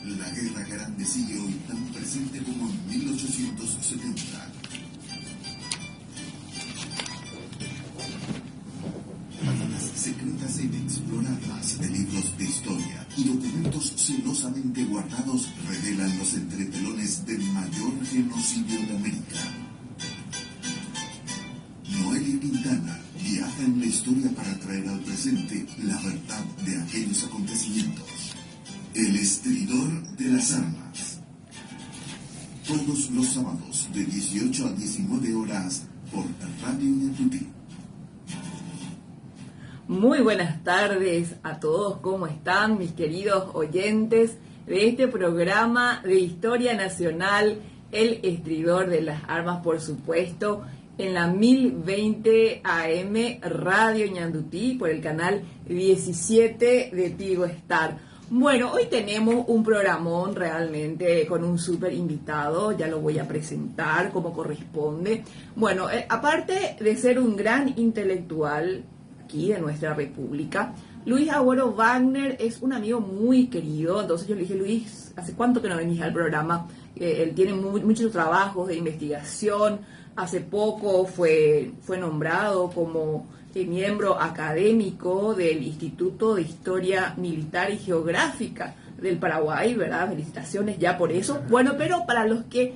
La Guerra Grande sigue hoy tan presente como en 1870. Páginas secretas e inexploradas de libros de historia y documentos celosamente guardados revelan los entretelones del mayor genocidio de América. Noelia Quintana viaja en la historia para traer al presente la verdad de aquellos acontecimientos. El estridor de las armas. Todos los sábados de 18 a 19 horas por Radio Ñandutí. Muy buenas tardes a todos, ¿cómo están mis queridos oyentes de este programa de Historia Nacional, El Estridor de las Armas, por supuesto, en la 1020 AM Radio Ñandutí por el canal 17 de Tigo Star. Bueno, hoy tenemos un programón realmente con un súper invitado, ya lo voy a presentar como corresponde. Bueno, aparte de ser un gran intelectual aquí de nuestra república, Luis Agüero Wagner es un amigo muy querido. Entonces yo le dije: Luis, ¿hace cuánto que no venís al programa? Él tiene muchos trabajos de investigación. Hace poco fue nombrado como miembro académico del Instituto de Historia Militar y Geográfica del Paraguay, ¿verdad? Felicitaciones ya por eso. Bueno, pero para los que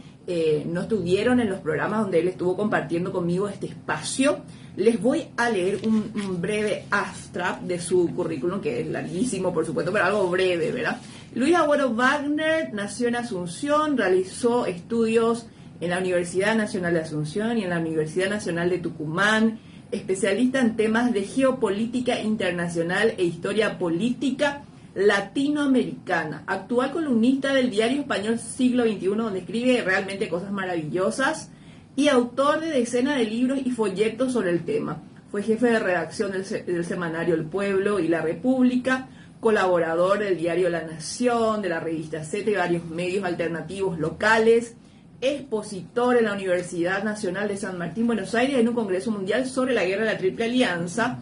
no estuvieron en los programas donde él estuvo compartiendo conmigo este espacio, les voy a leer un breve abstract de su currículum, que es larguísimo, por supuesto, pero algo breve, ¿verdad? Luis Agüero Wagner nació en Asunción, realizó estudios en la Universidad Nacional de Asunción y en la Universidad Nacional de Tucumán, especialista en temas de geopolítica internacional e historia política latinoamericana, actual columnista del diario español Siglo XXI, donde escribe realmente cosas maravillosas, y autor de decenas de libros y folletos sobre el tema. Fue jefe de redacción del semanario El Pueblo y La República, colaborador del diario La Nación, de la revista Z y varios medios alternativos locales, expositor en la Universidad Nacional de San Martín, Buenos Aires, en un congreso mundial sobre la guerra de la Triple Alianza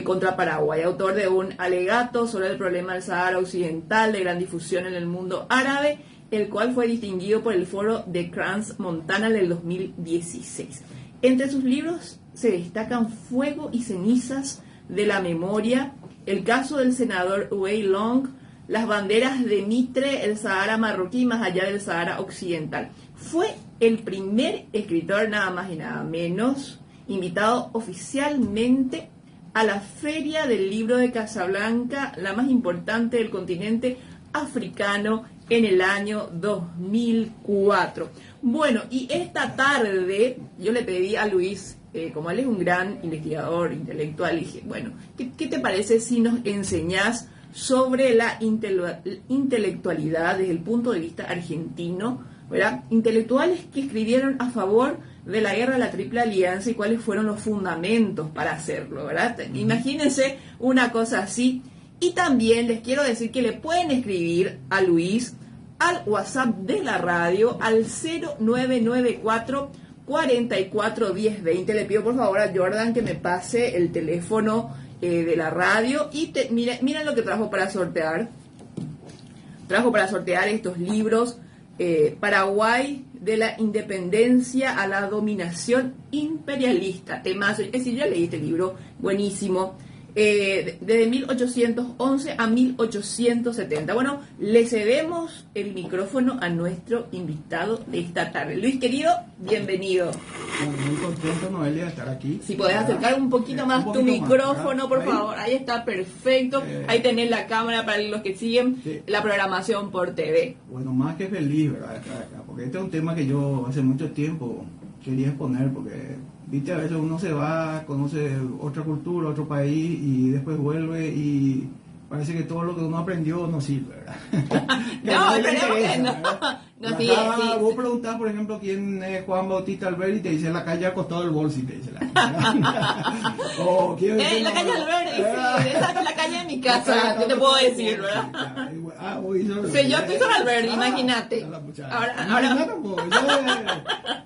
contra Paraguay, autor de un alegato sobre el problema del Sahara Occidental de gran difusión en el mundo árabe, el cual fue distinguido por el foro de Crans Montana del 2016. Entre sus libros se destacan Fuego y cenizas de la memoria, el caso del senador Huey Long, las banderas de Mitre, el Sahara marroquí más allá del Sahara Occidental. Fue el primer escritor, nada más y nada menos, invitado oficialmente a la Feria del Libro de Casablanca, la más importante del continente africano, en el año 2004. Bueno, y esta tarde yo le pedí a Luis, como él es un gran investigador intelectual, dije: bueno, ¿qué te parece si nos enseñás sobre la intelectualidad desde el punto de vista argentino, ¿verdad? Intelectuales que escribieron a favor de la guerra de la Triple Alianza y cuáles fueron los fundamentos para hacerlo, ¿verdad? Imagínense una cosa así. Y también les quiero decir que le pueden escribir a Luis al WhatsApp de la radio al 0994 44 10 20. Le pido por favor a Jordan que me pase el teléfono de la radio. Y miren lo que trajo para sortear. Trajo para sortear estos libros: Paraguay, de la independencia a la dominación imperialista. Temazo. Es decir, yo leí este libro, buenísimo. Desde 1811 a 1870. Bueno, le cedemos el micrófono a nuestro invitado de esta tarde. Luis, querido, bienvenido. Muy contento, Noelia, de estar aquí. Si podés acercar un poquito más tu micrófono, por favor. Ahí está, perfecto. Ahí tenés la cámara para los que siguen la programación por TV. Bueno, más que feliz, ¿verdad? Estar acá, porque este es un tema que yo hace mucho tiempo quería exponer, porque viste, a veces uno se va, conoce otra cultura, otro país, y después vuelve y parece que todo lo que uno aprendió no sirve, ¿verdad? No, pero no, sí. Vos preguntás, por ejemplo, quién es Juan Bautista Alberdi, y te dice la calle al costado del Bolsi, te dice la o, la calle Alberdi, sí, esa es la calle de mi casa, ¿qué te puedo decir, verdad? Sí, yo estoy sobre Alberdi, imagínate. Ahora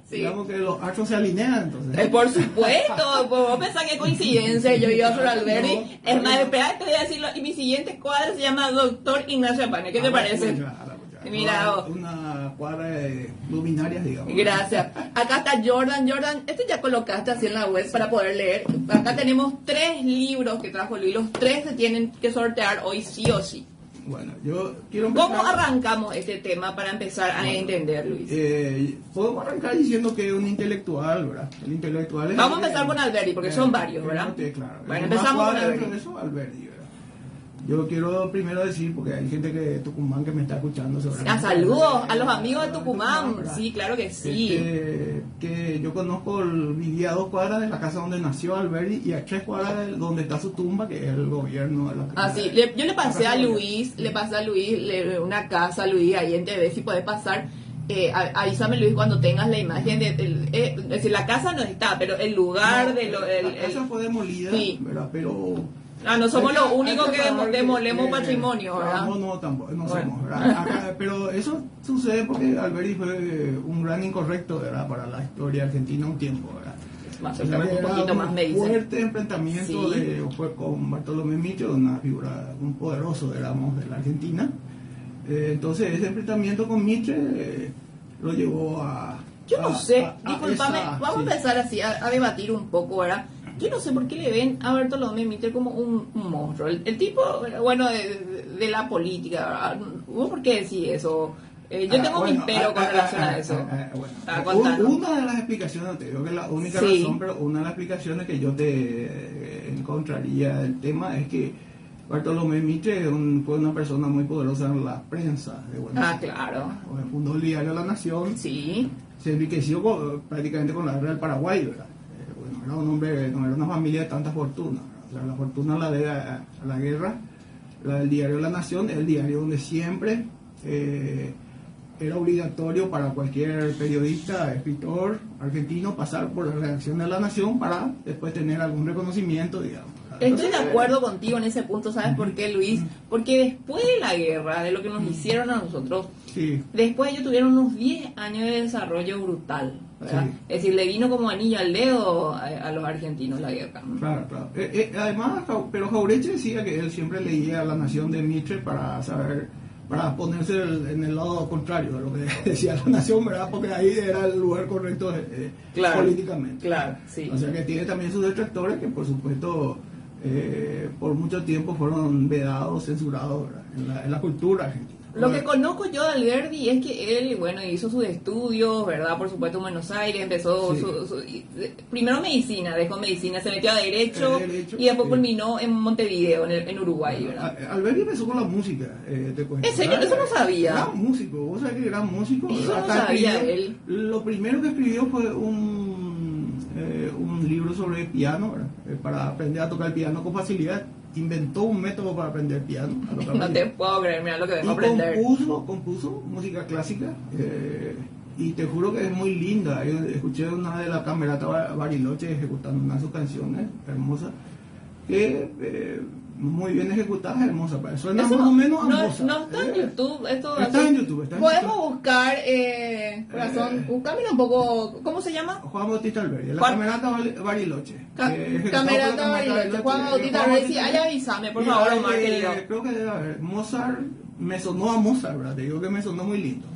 sí. Digamos que los astros se alinean, entonces. Por supuesto, pues vos pensás que coincidencia, yo iba sobre Alberdi. No, es más, espera, te voy a decirlo, y mi siguiente cuadro se llama Doctor Ignacio Apane, ¿qué te parece? Mira, una cuadra de luminarias, digamos. gracias. Acá está Jordan. Jordan, esto ya colocaste así en la web para poder leer. Acá tenemos 3 libros que trajo Luis. Los 3 se tienen que sortear hoy sí o sí. Bueno, yo quiero empezar... ¿Cómo arrancamos este tema para empezar a entender, Luis? Podemos arrancar diciendo que es un intelectual, ¿verdad? El intelectual es... Vamos a empezar con Alberti, porque son varios, ¿verdad? Claro. Bueno, empezamos con Alberti. Eso, Alberti, ¿verdad? Yo quiero primero decir, porque hay gente de Tucumán que me está escuchando. Saludos a los amigos de Tucumán. Sí, claro que sí. Que yo conozco, vivía a 2 cuadras de la casa donde nació Alberti y a 3 cuadras de donde está su tumba, que es el gobierno de la casa. Sí, yo le pasé a Luis, una casa a Luis ahí en TV, si podés pasar. Avísame, Luis, cuando tengas la imagen es decir, la casa no está, pero el lugar la casa fue demolida, sí. ¿Verdad? Pero no somos los únicos que demolemos patrimonio, ¿verdad? No, tampoco, no somos, ¿verdad? Acá, pero eso sucede porque Alberti fue un gran incorrecto, ¿verdad? Para la historia argentina un tiempo, ¿verdad? Un poquito más me dice. Fuerte enfrentamiento fue con Bartolomé Mitre, una figura, un poderoso, digamos, de la Argentina. Entonces ese enfrentamiento con Mitre lo llevó a... Yo no sé, discúlpame, vamos a empezar así a debatir un poco, ¿verdad? Yo no sé por qué le ven a Bartolomé Mitre como un monstruo. El tipo, bueno, de la política, ¿verdad? ¿Vos por qué decís eso? Yo tengo mi pero con relación a eso. Una de las explicaciones, no te digo que la única razón, pero una de las explicaciones que yo te encontraría del tema es que Bartolomé Mitre fue una persona muy poderosa en la prensa de Buenos Aires. Claro. Fundó el diario La Nación. Sí. Se enriqueció prácticamente con la guerra del Paraguay, ¿verdad? Era un hombre, no era una familia de tanta fortuna. O sea, la fortuna la debe a la guerra, la del diario La Nación, el diario donde siempre era obligatorio para cualquier periodista, escritor argentino pasar por la redacción de La Nación para después tener algún reconocimiento, digamos. Estoy de acuerdo contigo en ese punto, ¿sabes por qué, Luis? Porque después de la guerra, de lo que nos hicieron a nosotros, después ellos tuvieron unos 10 años de desarrollo brutal, ¿verdad? Sí. Es decir, le vino como anillo al dedo a los argentinos la guerra, ¿no? Claro. Además, pero Jauretche decía que él siempre leía La Nación de Mitre para saber, para ponerse en el lado contrario de lo que decía La Nación, ¿verdad? Porque ahí era el lugar correcto políticamente. Claro, sí. O sea que tiene también sus detractores que, por supuesto, por mucho tiempo fueron vedados, censurados, ¿verdad? En la cultura argentina. Lo que conozco yo de Alberti es que él, bueno, hizo sus estudios, ¿verdad? Por supuesto en Buenos Aires, empezó primero medicina, dejó medicina, se metió a derecho y después culminó en Montevideo, en Uruguay, ¿verdad? Alberti empezó con la música, te cuento. ¿En serio? Eso no sabía. Era músico, vos sabés que era músico. Eso no sabía él. Lo primero que escribió fue un libro sobre piano, ¿verdad? Para aprender a tocar el piano con facilidad. Inventó un método para aprender piano. No te puedo creer, mira lo que vengo a aprender. Compuso música clásica y te juro que es muy linda. Yo escuché una de la Camerata Bariloche ejecutando una de sus canciones hermosas que muy bien ejecutada, hermosa. Suena más o menos hermosa. No está en YouTube. Está en YouTube. Podemos buscar, corazón, búscamelo un poco. ¿Cómo se llama? Juan Bautista Alberti, la Camerata Bariloche. Camerata Bariloche, Juan Bautista Alberti. Sí, ahí avísame, por favor, Omar, querido. Creo que debe haber. Mozart, me sonó a Mozart, ¿verdad? Te digo que me sonó muy lindo.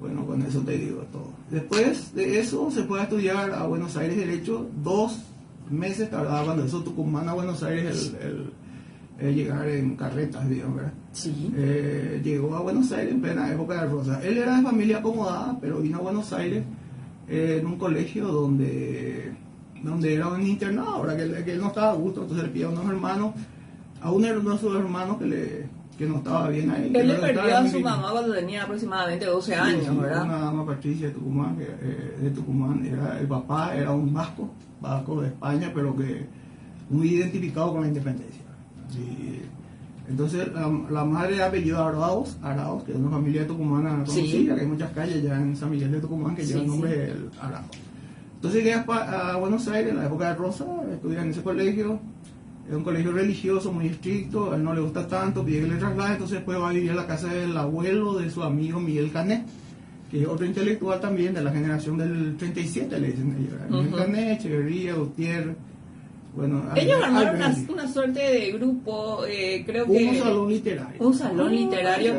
Bueno, con eso te digo todo. Después de eso se fue a estudiar a Buenos Aires Derecho. 2 meses tardaba cuando eso Tucumán a Buenos Aires llegar en carretas, digamos, ¿verdad? Sí. Llegó a Buenos Aires en plena época de Rosa. Él era de familia acomodada, pero vino a Buenos Aires en un colegio donde era un internado, ahora que él no estaba a gusto, entonces le pidió a unos hermanos, a uno de sus hermanos que no estaba bien ahí. Él le perdió a su mamá cuando tenía aproximadamente 12 años, ¿verdad? Una dama Patricia de Tucumán, el papá era un vasco de España, pero que muy identificado con la independencia. Sí. Entonces la madre de apellido Arauz, que es una familia tucumana conocida, que hay muchas calles ya en San Miguel de Tucumán que llevan el nombre de Arauz. Entonces llega a Buenos Aires en la época de Rosa, estudia en ese colegio, es un colegio religioso muy estricto, a él no le gusta tanto, pide que le traslade, entonces después va a vivir en la casa del abuelo de su amigo Miguel Canet, que es otro intelectual también de la generación del 37, le dicen ellos. Miguel Canet, Echeverría, Gutiérrez. Bueno, ellos armaron una suerte de grupo, creo que... Un salón literario. Un salón literario.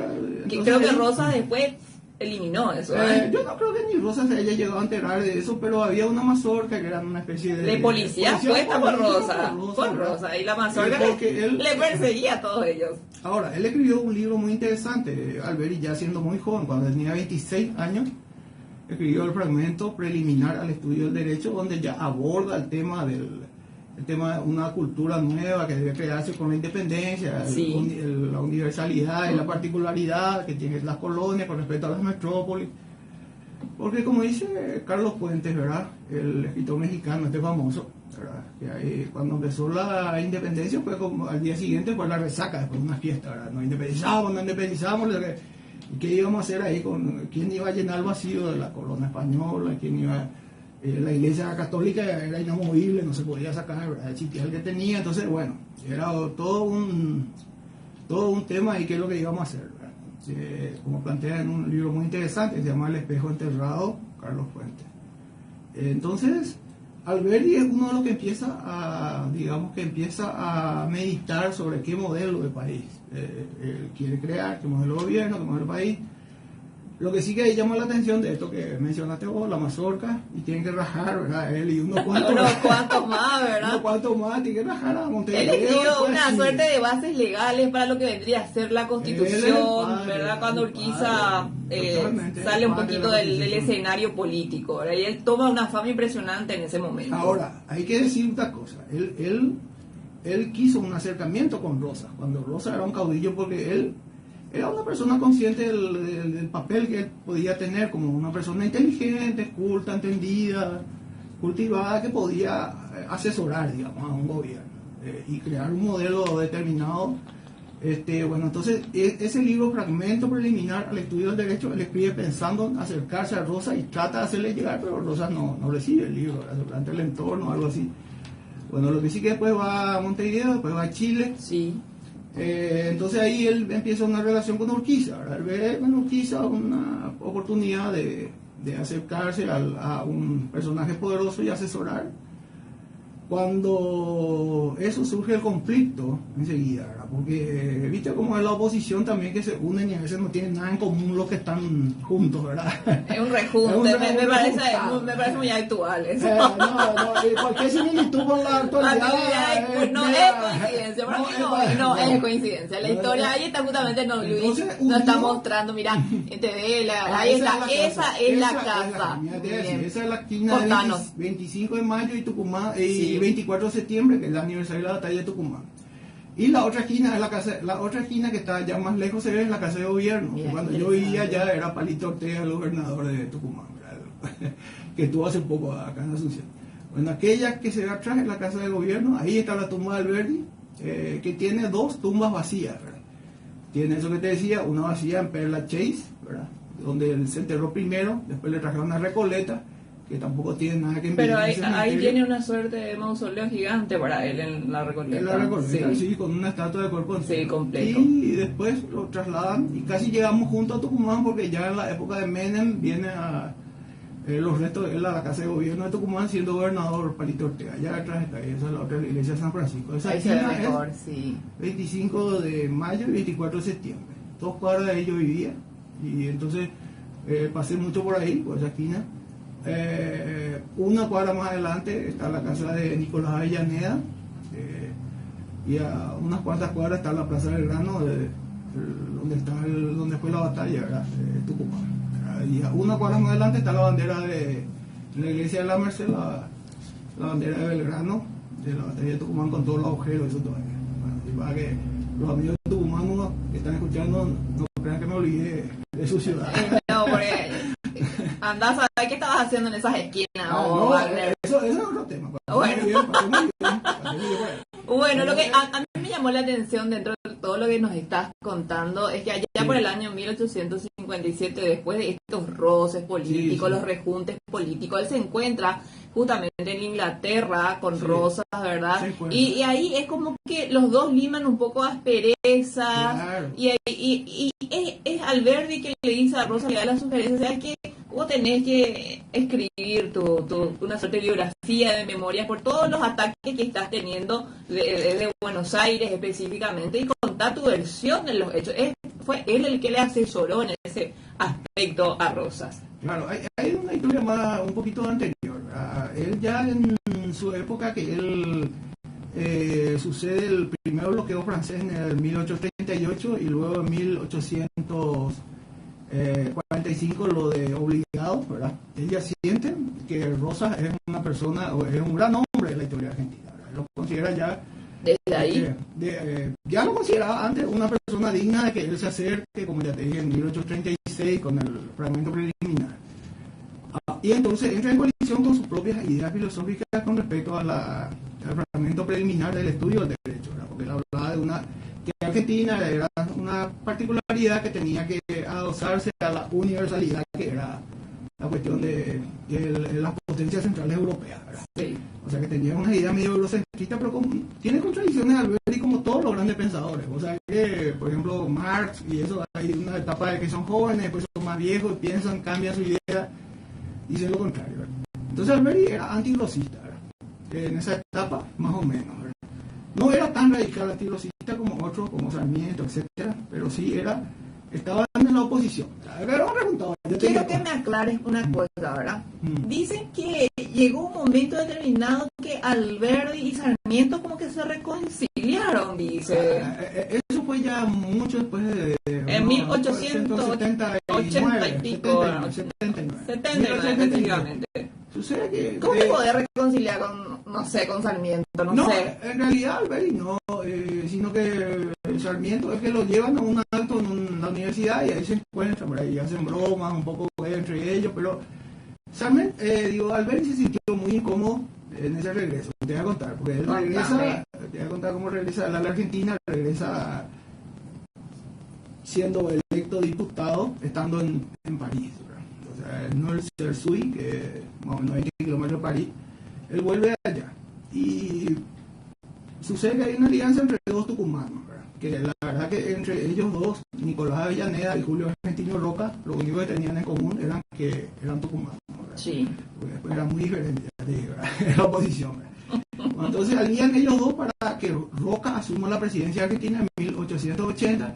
Entonces, creo que Rosas después eliminó eso. Yo no creo que ni Rosas se haya llegado a enterar de eso, pero había una mazorca que era una especie de policía puesta por Rosa, y la mazorca le perseguía a todos ellos. Ahora, él escribió un libro muy interesante, Alberi, ya siendo muy joven, cuando tenía 26 años, escribió el fragmento preliminar al estudio del derecho, donde ya aborda el tema de una cultura nueva que debe crearse con la independencia, sí. La universalidad y la particularidad que tienen las colonias con respecto a las metrópolis. Porque como dice Carlos Fuentes, ¿verdad?, el escritor mexicano, famoso, ¿verdad?, que ahí, cuando empezó la independencia, fue como al día siguiente fue la resaca, después de una fiesta, ¿verdad? Nos independizamos, ¿y qué íbamos a hacer ahí? ¿Quién iba a llenar el vacío de la corona española? ¿Quién iba la iglesia católica era inamovible, no se podía sacar, ¿verdad?, el sitial que tenía? Entonces, bueno, era todo un tema ahí, qué es lo que íbamos a hacer, ¿verdad? Como plantea en un libro muy interesante que se llama El espejo enterrado, Carlos Fuentes. Entonces, Alberdi es uno de los que empieza a meditar sobre qué modelo de país quiere crear, qué modelo de gobierno, qué modelo de país. Lo que sí que ahí llama la atención de esto que mencionaste vos, la mazorca, y tienen que rajar, ¿verdad? Él y unos cuantos más, ¿verdad? Unos cuantos más, tienen que rajar a Montevideo. Él escribió una suerte de bases legales para lo que vendría a ser la Constitución, ¿verdad? Cuando Urquiza sale un poquito del escenario político, ¿verdad? Y él toma una fama impresionante en ese momento. Ahora, hay que decir una cosa, él quiso un acercamiento con Rosas, cuando Rosas era un caudillo, porque él era una persona consciente del papel que él podía tener como una persona inteligente, culta, entendida, cultivada, que podía asesorar, digamos, a un gobierno y crear un modelo determinado. Bueno, entonces ese libro, Fragmento preliminar al estudio del derecho, él escribe pensando en acercarse a Rosa y trata de hacerle llegar, pero Rosa no recibe el libro, durante el entorno, algo así. Bueno, lo que sí que después va a Montevideo, después va a Chile. Sí. Entonces ahí él empieza una relación con Urquiza, ¿verdad? Él ve en Urquiza una oportunidad de acercarse a un personaje poderoso y asesorar. Cuando eso surge el conflicto enseguida, ¿verdad? Porque viste cómo es la oposición también, que se unen y a veces no tienen nada en común los que están juntos, ¿verdad? Es un rejunte, me parece muy actual eso. Cualquier similitud con la actualidad pues no es coincidencia, para mí no es coincidencia. La historia ahí está justamente, Luis nos está mostrando, mira, en TV, ahí está, esa es la casa. Esa es la esquina de 25 de mayo y Tucumán, y 24 de septiembre, que es el aniversario de la batalla de Tucumán. Y la otra esquina es la otra esquina que está ya más lejos, se ve en la casa de gobierno. Cuando yo vivía allá era Palito Ortega, el gobernador de Tucumán, ¿verdad? Que estuvo hace poco acá en Asunción. Bueno, aquella que se ve atrás es la casa de gobierno, ahí está la tumba de Alberdi, que tiene dos tumbas vacías, ¿verdad? Tiene eso que te decía, una vacía en Perla Chase, ¿verdad?, donde él se enterró primero, después le trajeron una Recoleta, que tampoco tiene nada que envidiar. Pero ahí tiene una suerte de mausoleo gigante para él en la Recoleta. En la Recoleta, sí, con una estatua de cuerpo entero. Sí, completo. Y después lo trasladan y casi llegamos junto a Tucumán, porque ya en la época de Menem viene los restos de él a la casa de gobierno de Tucumán, siendo gobernador Palito Ortega. Allá atrás está, esa es la otra iglesia de San Francisco. Esa ahí se ve mejor, sí. 25 de mayo y 24 de septiembre. 2 cuadras de ahí yo vivía, y entonces pasé mucho por ahí, por esa esquina. Una cuadra más adelante está la casa de Nicolás Avellaneda, y a unas cuantas cuadras está la Plaza del Grano, donde fue la batalla, ¿verdad?, de Tucumán. Y a una cuadra más adelante está la bandera de la iglesia de la Merced, la bandera de Belgrano, de la batalla de Tucumán, con todos los agujeros, eso todavía. Bueno, y para que los amigos de Tucumán que están escuchando no crean que me olvide de su ciudad. No, porque andás a ver qué estabas haciendo en esas esquinas. Eso es otro tema. Bueno, lo que a mí me llamó la atención dentro de todo lo que nos estás contando es que allá por el año 1857, después de estos roces políticos, los rejuntes políticos, él se encuentra justamente en Inglaterra con Rosas, ¿verdad? Y ahí es como que los dos liman un poco asperezas, claro. Y es Alberdi que le dice a Rosas, le da la sugerencia, ¿sabes qué? vos tenés que escribir una suerte de biografía de memorias por todos los ataques que estás teniendo de Buenos Aires específicamente y contar tu versión de los hechos. Fue él el que le asesoró en ese aspecto a Rosas. Claro, hay una historia más un poquito anterior. Él ya en su época que él sucede el primer bloqueo francés en el 1838 y luego en 1845 lo de obligados, ¿verdad? Ella siente que Rosas es una persona, o es un gran hombre de la historia argentina, ¿verdad? Lo considera ya desde ahí. Ya lo consideraba antes una persona digna de que él se acerque, como ya te dije, en 1836 con el fragmento preliminar. Y entonces entra en colisión con sus propias ideas filosóficas con respecto al fragmento preliminar del estudio del derecho, ¿verdad? Porque él hablaba de que Argentina era una particularidad que tenía que adosarse a la universalidad que era la cuestión de las potencias centrales europeas, ¿verdad? Sí. O sea que tenía una idea medio eurocentrista, pero tiene contradicciones Alberti como todos los grandes pensadores. O sea que, por ejemplo, Marx y eso, hay una etapa de que son jóvenes, después son más viejos, piensan, cambian su idea, dicen lo contrario, ¿verdad? Entonces Alberti era antirrosista, ¿verdad? En esa etapa, más o menos, ¿verdad? No era tan radical antirrosista como otros, como Sarmiento, etcétera, pero sí estaban en la oposición. Quiero que me aclares una cosa, ¿verdad? Dicen que llegó un momento determinado que Alberti y Sarmiento como que se reconciliaron, dice. Eso fue ya mucho después de... En 1879, 79, efectivamente. Sucede que... ¿Cómo te podés reconciliar con Sarmiento? No sé. En realidad Alberti no, sino que Sarmiento es que lo llevan a un acto en la universidad y ahí se encuentran, por ahí hacen bromas un poco entre ellos, pero Alberti se sintió muy incómodo en ese regreso. Te voy a contar, porque él regresa, te voy a contar cómo regresa a la Argentina, regresa siendo electo diputado estando en París, ¿verdad? O sea, no el Cersuy, que más o menos 90 kilómetros de París, él vuelve allá y sucede que hay una alianza entre dos tucumanos, ¿verdad? Que la verdad que entre ellos dos, Nicolás Avellaneda y Julio Argentino Roca, lo único que tenían en común eran que eran tucumanos, ¿verdad? Sí. Porque después eran muy diferentes, en la oposición, ¿verdad? Bueno, entonces alían ellos dos para que Roca asuma la presidencia argentina en 1880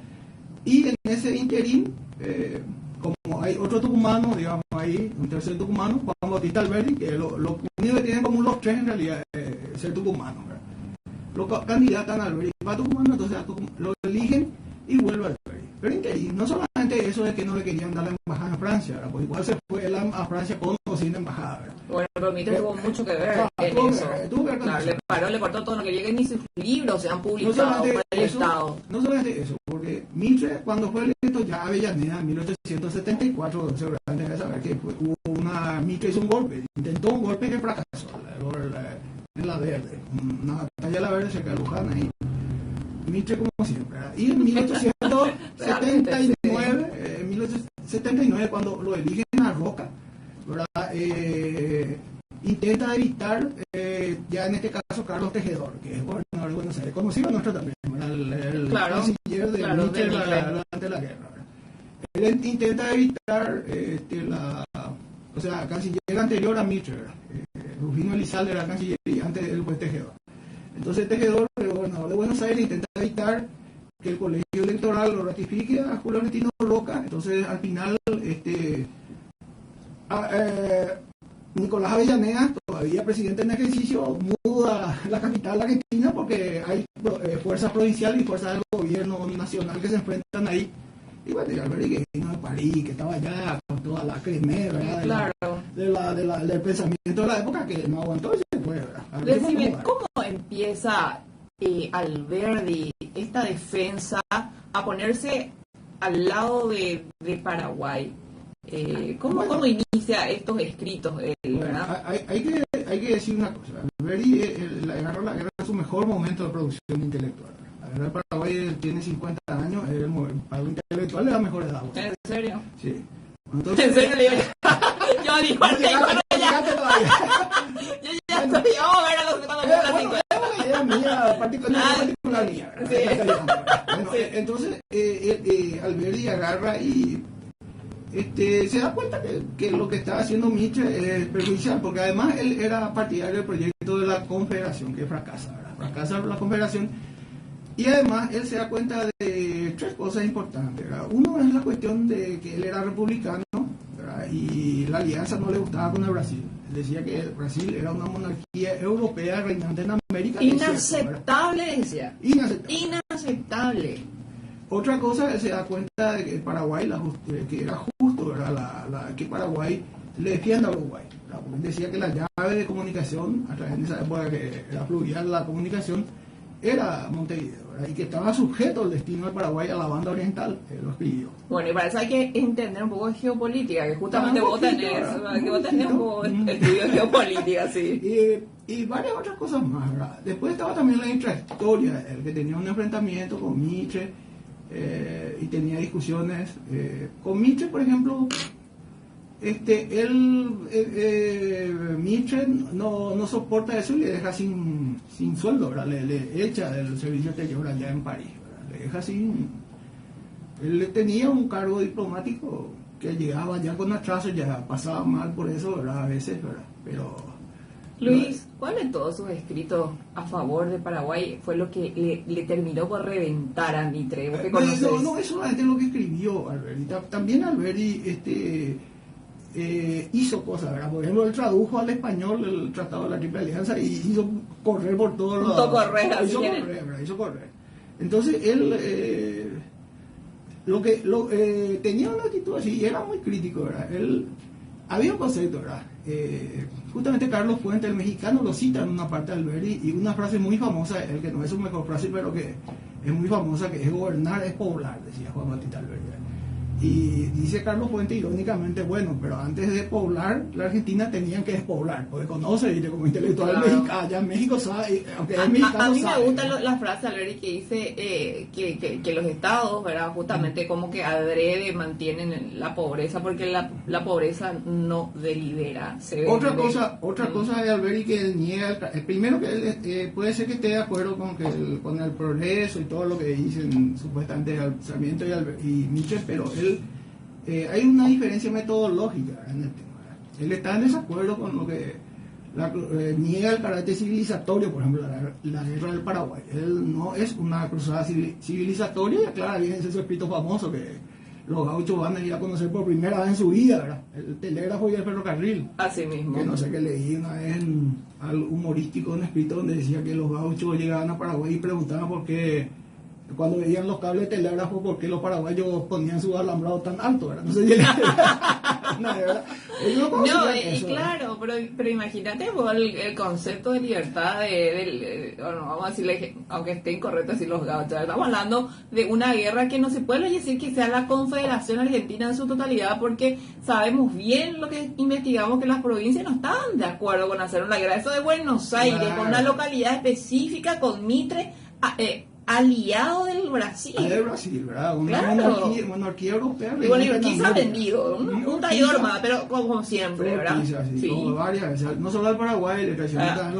y en ese interín, como hay otro tucumano, digamos ahí, un tercer tucumano, Juan Bautista Alberti, que lo único que tienen en común los tres en realidad es ser tucumano, ¿verdad? Lo candidatan a Alberti para Tucumán, entonces lo eligen y vuelve a Alberti. Pero interín, no solamente eso de que no le querían dar la embajada a Francia, ¿verdad? Pues igual se fue a Francia con o sin embajada, ¿verdad? Bueno, pero Mitre tuvo mucho que ver en eso. Claro, le cortó todo, no quería que ni sus libros sean publicados por el Estado. No solamente eso, porque Mitre, cuando fue electo ya Avellaneda en 1874, seguramente debe saber que Mitre hizo un golpe, intentó un golpe que fracasó, en La Verde, una batalla de La Verde cerca de Luján, ahí. Mitre como siempre, ¿verdad? Y en 1879, cuando lo eligen a Roca, ¿verdad? Intenta evitar, ya en este caso, Carlos Tejedor, que es gobernador de Buenos Aires, conocido nuestro también, el canciller de Mitre durante la guerra, ¿verdad? Él intenta evitar o sea, canciller anterior a Mitre, Rufino Elizalde era canciller y antes él fue Tejedor. Entonces Tejedor, el gobernador de Buenos Aires, intenta evitar que el colegio electoral lo ratifique a Julio Argentino Roca. Entonces al final Nicolás Avellaneda, todavía presidente en ejercicio, muda la capital argentina porque hay fuerzas provinciales y fuerzas del gobierno nacional que se enfrentan ahí. Y bueno, Alberti que vino de París, que estaba allá con toda la cremé, ¿verdad? Del pensamiento de la época, que no aguantó y se fue, ¿verdad? Decime, ¿cómo empieza Alberti esta defensa a ponerse al lado de Paraguay? ¿Cómo inicia estos escritos? ¿Verdad? Hay que decir una cosa. Alberti agarró la guerra en su mejor momento de producción intelectual. La guerra de Paraguay tiene 50 años, para un intelectual es la mejor edad. ¿En serio? Sí. Entonces, ¿en serio? Yo digo, no llegaste todavía. Yo ya estoy, vamos a ver a los cuando cumpla 50. Es una idea mía, particular mía. Sí. Bueno, sí. Entonces, Alberti agarra y se da cuenta que lo que estaba haciendo Mitre es perjudicial, porque además él era partidario del proyecto de la Confederación, que fracasa, ¿verdad? Fracasa la Confederación, y además él se da cuenta de tres cosas importantes, ¿verdad? Uno es la cuestión de que él era republicano, ¿verdad? Y la alianza no le gustaba con el Brasil. Él decía que el Brasil era una monarquía europea reinante en América. Inaceptable, decía. Inaceptable. Inaceptable. Otra cosa, él se da cuenta de que Paraguay, que era justo, ¿verdad? Que Paraguay le defienda a Uruguay, ¿verdad? Porque él decía que la llave de comunicación, a través de esa época que era fluvial la comunicación, era Montevideo, ¿verdad? Y que estaba sujeto al destino de Paraguay a la banda oriental, lo escribió. Bueno, y para eso hay que entender un poco de geopolítica, que justamente vos tenés un poco de estudio de geopolítica, sí. Y varias otras cosas más, ¿verdad? Después estaba también la intrahistoria, el que tenía un enfrentamiento con Mitre, y tenía discusiones con Mitre, por ejemplo. Mitre no soporta eso y le deja sin sueldo, ¿verdad? Le echa del servicio exterior allá en París, ¿verdad? Le deja sin. Él tenía un cargo diplomático que llegaba ya con atraso, ya pasaba mal por eso, ¿verdad? A veces, ¿verdad? Pero Luis, ¿cuál de todos sus escritos a favor de Paraguay fue lo que le terminó por reventar a Mitre? ¿Vos qué conocés? No, es solamente lo que escribió Alberti. También Alberti hizo cosas, ¿verdad? Por ejemplo, él tradujo al español el Tratado de la Triple Alianza y hizo correr por todos los... Hizo correr. Entonces, él tenía una actitud así y era muy crítico, ¿verdad? Había un concepto, ¿verdad? Justamente Carlos Fuentes, el mexicano, lo cita en una parte de Alberti, y una frase muy famosa, el que no es su mejor frase, pero que es muy famosa, que es gobernar es poblar, decía Juan Bautista Alberti. Y dice Carlos Fuentes irónicamente, bueno, pero antes de poblar, la Argentina tenían que despoblar, porque conoce, ¿viste? Como intelectual mexicano, allá en México sabe, aunque es mexicano. A mí sabe, me gusta la frase Alberti que dice que los estados, ¿verdad? Justamente como que adrede mantienen la pobreza, porque la pobreza no delibera. Otra cosa de Alberti que él niega, el primero que él puede ser que esté de acuerdo con el progreso y todo lo que dicen supuestamente Sarmiento y Mitre, pero hay una diferencia metodológica en el tema. Él está en desacuerdo con lo que niega el carácter civilizatorio, por ejemplo, la guerra del Paraguay. Él no es una cruzada civilizatoria, y aclara bien ese escrito famoso que los gauchos van a ir a conocer por primera vez en su vida, ¿verdad? El telégrafo y el ferrocarril. Así mismo. Que no sé qué leí una vez al humorístico un escrito donde decía que los gauchos llegaban a Paraguay y preguntaban por qué, cuando veían los cables de telégrafo, por qué los paraguayos ponían sus alambrados tan altos, ¿verdad? No sé si claro, pero imagínate vos el concepto de libertad bueno, vamos a decirle, aunque esté incorrecto decir los gauchos, estamos hablando de una guerra que no se puede decir que sea la Confederación Argentina en su totalidad, porque sabemos bien lo que investigamos, que las provincias no estaban de acuerdo con hacer una guerra. Eso de Buenos Aires, claro, con una localidad específica, con Mitre, aliado del Brasil. Del Brasil, ¿verdad? Una monarquía europea. Y bueno, y Urquiza ha vendido, un traidor más, pero como siempre, ¿verdad? Sí. Como varias veces, no solo al Paraguay, le traiciona a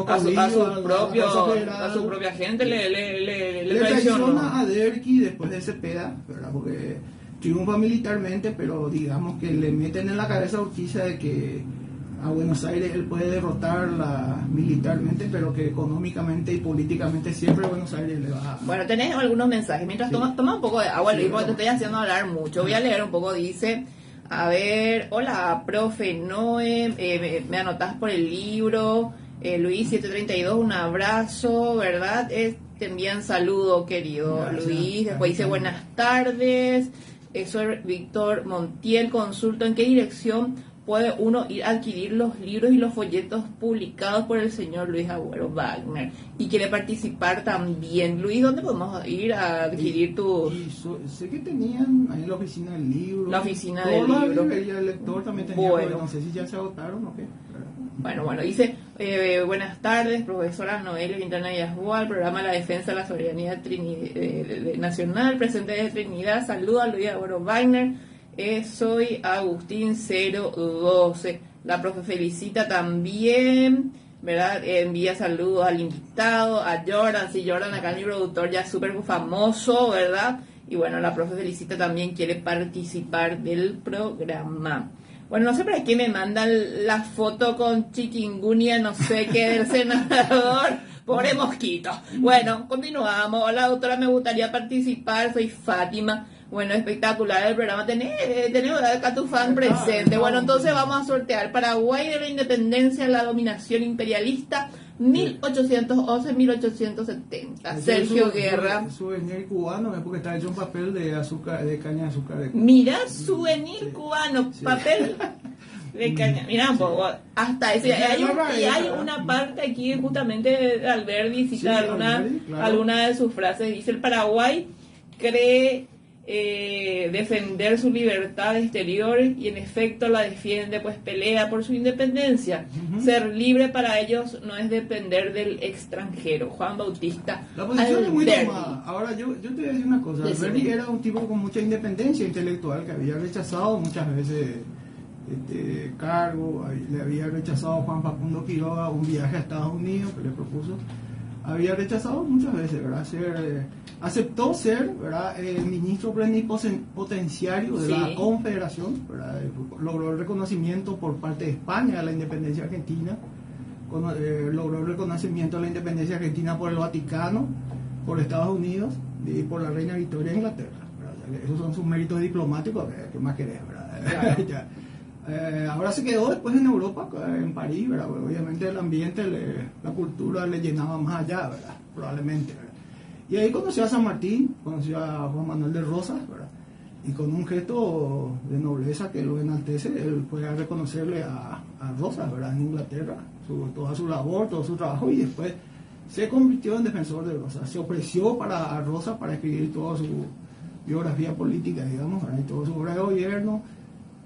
su propia gente, le traiciona a Derqui después de Cepeda, ¿verdad? Porque triunfa militarmente, pero digamos que le meten en la cabeza a Urquiza de que a Buenos Aires él puede derrotarla militarmente, pero que económicamente y políticamente siempre Buenos Aires le va a... Bueno, tenés algunos mensajes. Mientras toma un poco de agua, Luis, porque te estoy haciendo hablar mucho. Voy a leer un poco. Dice, a ver, hola, profe Noé, me anotás por el libro. Luis 732, un abrazo, ¿verdad? Te envían saludo, querido. Gracias, Luis. Después dice, buenas tardes. Soy Víctor Montiel, consulto en qué dirección puede uno ir a adquirir los libros y los folletos publicados por el señor Luis Agüero Wagner, y quiere participar también. Luis, ¿dónde podemos ir a adquirir sé que tenían ahí en la oficina del libro. La oficina del libro. Y el lector también tenía, bueno, no sé si ya se agotaron o qué. Bueno, dice, buenas tardes, profesora Noelia Quintana Yasboa, programa La Defensa de la Soberanía Nacional, presente de Trinidad, saluda a Luis Agüero Wagner. Soy Agustín 012. La profe felicita también, ¿verdad? Envía saludos al invitado, a Jordan. Sí, Jordan acá, mi productor ya súper famoso, ¿verdad? Y bueno, la profe Felicita también quiere participar del programa. Bueno, no sé para qué me mandan la foto con chikungunya, no sé qué, del senador. Pobre mosquito. Bueno, continuamos. Hola, doctora, me gustaría participar. Soy Fátima. Bueno, espectacular el programa. Tenemos acá tu fan presente. Bueno, entonces vamos a sortear Paraguay de la independencia, la dominación imperialista, 1811-1870. Sergio Guerra. Souvenir cubano, es porque está hecho un papel de azúcar, de caña de azúcar. Mira, souvenir cubano, sí. Papel de caña. Mira un poco, hasta ese. Hay una parte aquí justamente de Alberdi, cita alguna de sus frases. Dice: el Paraguay cree defender su libertad exterior y en efecto la defiende, pues pelea por su independencia. Ser libre para ellos no es depender del extranjero. Juan Bautista la posición es muy Alberdi. tomada. Ahora yo te voy a decir una cosa. Alberdi era un tipo con mucha independencia intelectual, que había rechazado muchas veces cargo, le había rechazado a Juan Facundo Quiroga un viaje a Estados Unidos que le propuso. Había rechazado muchas veces, ¿verdad? Aceptó ser, ¿verdad?, el ministro plenipotenciario de la Confederación, ¿verdad? Logró el reconocimiento por parte de España de la independencia argentina, logró el reconocimiento de la independencia argentina por el Vaticano, por Estados Unidos y por la reina Victoria de Inglaterra, ¿verdad? Esos son sus méritos diplomáticos. ¿Qué más querés, verdad? Claro. Ahora se quedó después en Europa, en París, ¿verdad? Obviamente el ambiente, la cultura le llenaba más allá, ¿verdad? Probablemente, ¿verdad? Y ahí conoció a San Martín, conoció a Juan Manuel de Rosas, ¿verdad? Y con un gesto de nobleza que lo enaltece, él fue a reconocerle a Rosas, ¿verdad?, en Inglaterra, toda su labor, todo su trabajo, y después se convirtió en defensor de Rosas. Se ofreció a Rosas para escribir toda su biografía política, digamos, ¿verdad?, y toda su obra de gobierno.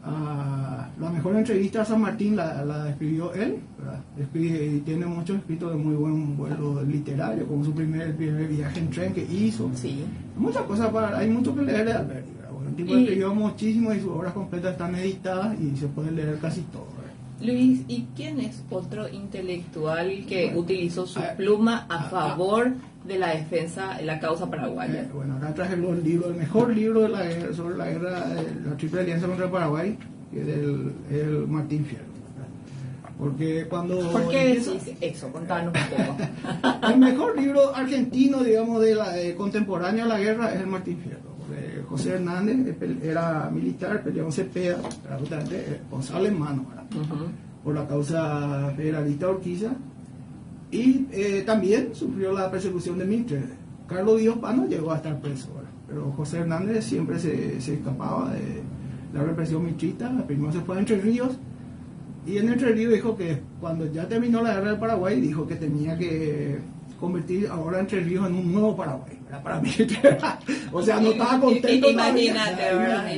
La mejor entrevista a San Martín la escribió él, ¿verdad? Y tiene muchos escritos de muy buen vuelo literario, como su primer viaje en tren que hizo. Sí. Muchas cosas, hay mucho que leer de Alberdi, ¿verdad? Bueno, el tipo escribió muchísimo y sus obras completas están editadas y se puede leer casi todo, ¿verdad? Luis, ¿y quién es otro intelectual que utilizó su pluma a favor de la defensa de la causa paraguaya? Bueno, acá traje el mejor libro de la guerra, sobre la guerra, la Triple Alianza contra Paraguay, que es el Martín Fierro. Porque cuando... ¿Por qué decís eso? Contanos un poco. El mejor libro argentino, digamos, contemporáneo a la guerra es el Martín Fierro. José Hernández era militar, peleó en Cepeda, con sable en mano, por la causa federalista Urquiza, y también sufrió la persecución de Mitre. Carlos Díaz Pano llegó a estar preso, ¿verdad? Pero José Hernández siempre se escapaba de la represión mitrista. Primero se fue a Entre Ríos, y en Entre Ríos dijo que cuando ya terminó la guerra del Paraguay, dijo que tenía que convertir ahora Entre Ríos en un nuevo Paraguay, ¿verdad? Para mí, o sea, no estaba contento. Imagínate, ¿verdad?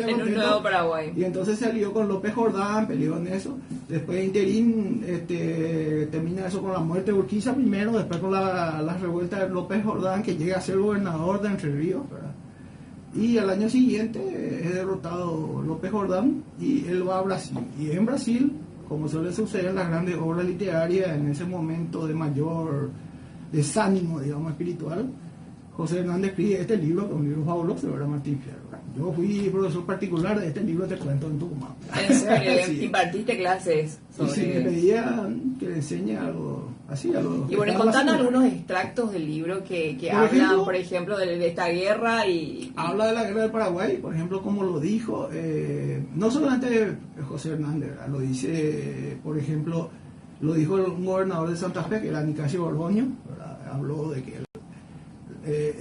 En un nuevo Paraguay. Y entonces se alió con López Jordán, peleó en eso. Después interín termina eso con la muerte de Urquiza primero, después con la revuelta de López Jordán, que llega a ser gobernador de Entre Ríos, ¿verdad? Y al año siguiente es derrotado López Jordán y él va a Brasil. Y en Brasil, como suele suceder en las grandes obras literarias, en ese momento de mayor desánimo, digamos, espiritual, José Hernández escribe este libro, que es un libro fabuloso, ¿verdad? Martín Fierro. Yo fui profesor particular de este libro, te cuento en Tucumán. ¿En serio? Sí. ¿Impartiste clases sobre...? Y si me pedían que le enseñe algo así, algo... Y bueno, contando algunos extractos del libro que hablan, por ejemplo, de esta guerra y... Habla de la guerra del Paraguay, por ejemplo, como lo dijo, no solamente José Hernández, ¿verdad? Lo dice, por ejemplo, lo dijo un gobernador de Santa Fe, que era Nicasio Borgoño, ¿verdad? Habló de que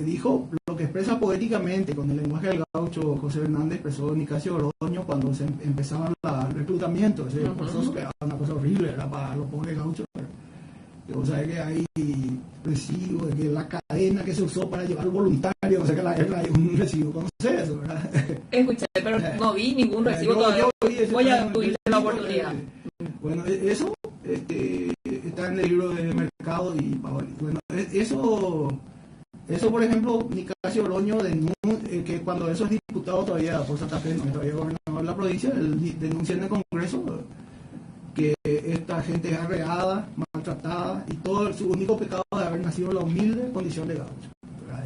dijo lo que expresa poéticamente con el lenguaje del gaucho. José Hernández expresó Nicasio Oroño cuando se empezaban el reclutamiento, ese forzoso, que era una cosa horrible, era para los pobres gauchos. O sea, que hay recibo de que la cadena que se usó para llevar voluntario, o sea, que la guerra hay un recibo. ¿Conoces eso, verdad? Escuché, pero no vi ningún recibo todavía. Voy a tuviste la oportunidad. Bueno, eso está en el libro de Mercado y Paoli. Bueno, eso, por ejemplo, Nicasio Oroño, que cuando eso es diputado todavía por Santa Fe, no todavía gobernador de la provincia, él denuncia en el Congreso que esta gente es arreada, maltratada, y todo su único pecado de haber nacido en la humilde condición de gaucho.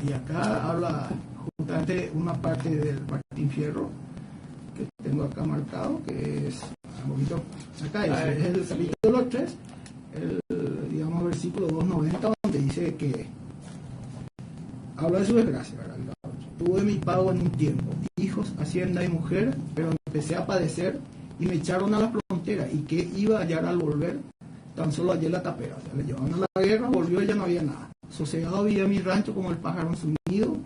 Y acá habla justamente una parte del Martín Fierro que tengo acá marcado, que es un poquito acá, es el capítulo 3, el digamos versículo 290, donde dice que habla de su desgracia, ¿verdad? Tuve mi pago en un tiempo, hijos, hacienda y mujer, pero empecé a padecer y me echaron a la frontera, y que iba a hallar al volver, tan solo hallé la tapera. O sea, le llevaron a la guerra, volvió y ya no había nada. Sosegado vivía mi rancho como el pájaro en su nido,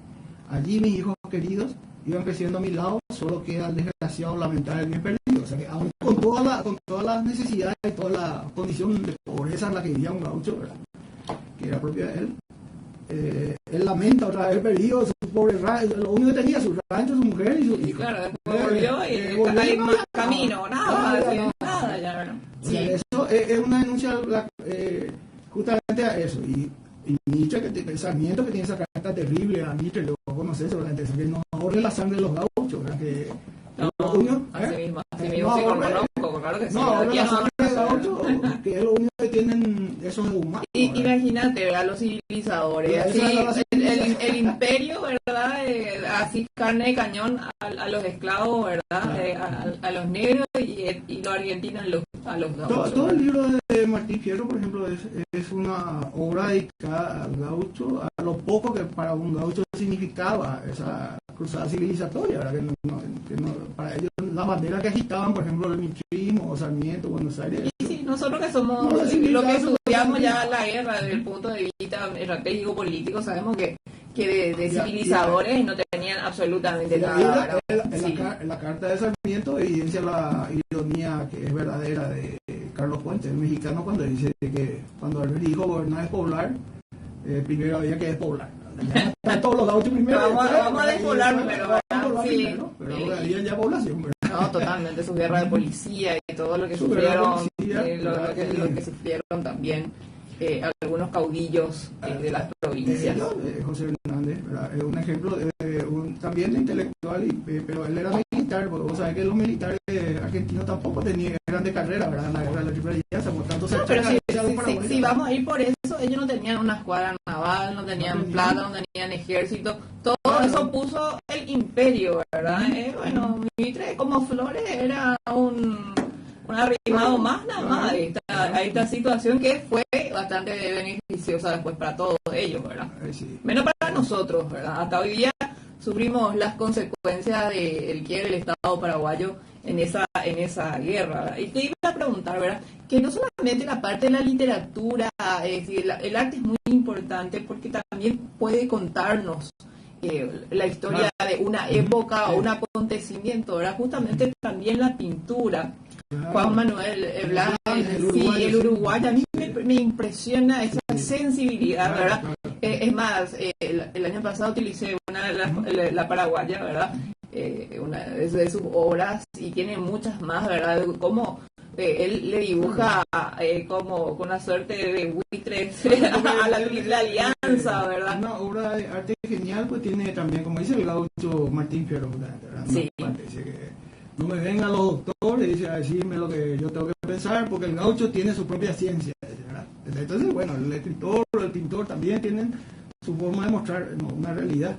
allí mis hijos queridos iban creciendo a mi lado, solo queda el desgraciado lamentar el bien perdido. O sea que aún con todas las necesidades y toda la condición de pobreza en la que vivía un gaucho, ¿verdad?, que era propia de él, él lamenta otra vez perdido su pobre rancho, lo único que tenía, su rancho, su mujer y su hijo. Claro, después volvió y hay más camino, nada, ya, ¿verdad? O sea, eso es una denuncia justamente a eso. Y Nietzsche, que el Sarmiento, que tiene esa carta terrible a Nietzsche, lo conoces, ¿verdad? Que no ahorre la sangre de los gauchos, ¿verdad? Que así mismo sí conozco, claro que sí. No ahorre la sangre de los gauchos, que es lo único que tienen esos humanos. Imagínate, ¿verdad? Los civilizadores, así, el imperio, ¿verdad? Así carne de cañón a los esclavos, ¿verdad? A los negros y los argentinos a los gauchos. Todo el libro de Martín Fierro, por ejemplo, es una obra dedicada al gaucho, a lo poco que para un gaucho significaba esa cruzada civilizatoria, ¿verdad? Que no, para ellos la bandera que agitaban, por ejemplo, el mitrismo o Sarmiento, Buenos Aires. Y sí, nosotros que somos lo que estudiamos ya la guerra desde el punto de vista estratégico político, sabemos que de civilizadores no tenían absolutamente nada. En la carta de Sarmiento evidencia la ironía que es verdadera de Carlos Fuentes, el mexicano, cuando dice que cuando él dijo gobernar es poblar, primero había que despoblar. Están todos los gauchos primero. Vamos a despoblar primero, sí. Pero había ya población, ¿verdad? No, totalmente, su guerra de policía y todo lo que sufrieron, lo que sufrieron también algunos caudillos de las provincias. José Hernández, ¿verdad? Es un ejemplo también de intelectual, pero él era militar, porque vos sabés que los militares argentinos tampoco eran de carrera, ¿verdad? En la guerra de la Triple Alianza, por tanto si vamos a ir por eso, ellos no tenían una escuadra naval, no tenían plata, no tenían ejército, todo eso puso el imperio, ¿verdad? Bueno, Mitre como Flores era un arrimado más nada más a esta situación que fue bastante beneficiosa después para todos ellos, ¿verdad? Sí. Menos para nosotros, ¿verdad? Hasta hoy día sufrimos las consecuencias del quiebre del Estado paraguayo en esa guerra, ¿verdad? Y te iba a preguntar, ¿verdad?, que no solamente la parte de la literatura, es decir, el arte es muy importante porque también puede contarnos la historia de una época o un acontecimiento, ¿verdad? Justamente también la pintura. Juan Manuel Blas, el uruguayo, a mí me impresiona esa sensibilidad, ¿verdad? Es más, el año pasado utilicé la paraguaya, ¿verdad? Una de sus obras, y tiene muchas más, ¿verdad? Como él le dibuja como con una suerte de buitres a la Triple Alianza, ¿verdad? Una obra de arte genial, pues tiene también, como dice el gaucho Martín Fierro, ¿verdad? Sí. Dice que no me vengan los doctores a decirme lo que yo tengo que pensar, porque el gaucho tiene su propia ciencia, ¿verdad? Entonces, bueno, el escritor o el pintor también tienen su forma de mostrar una realidad.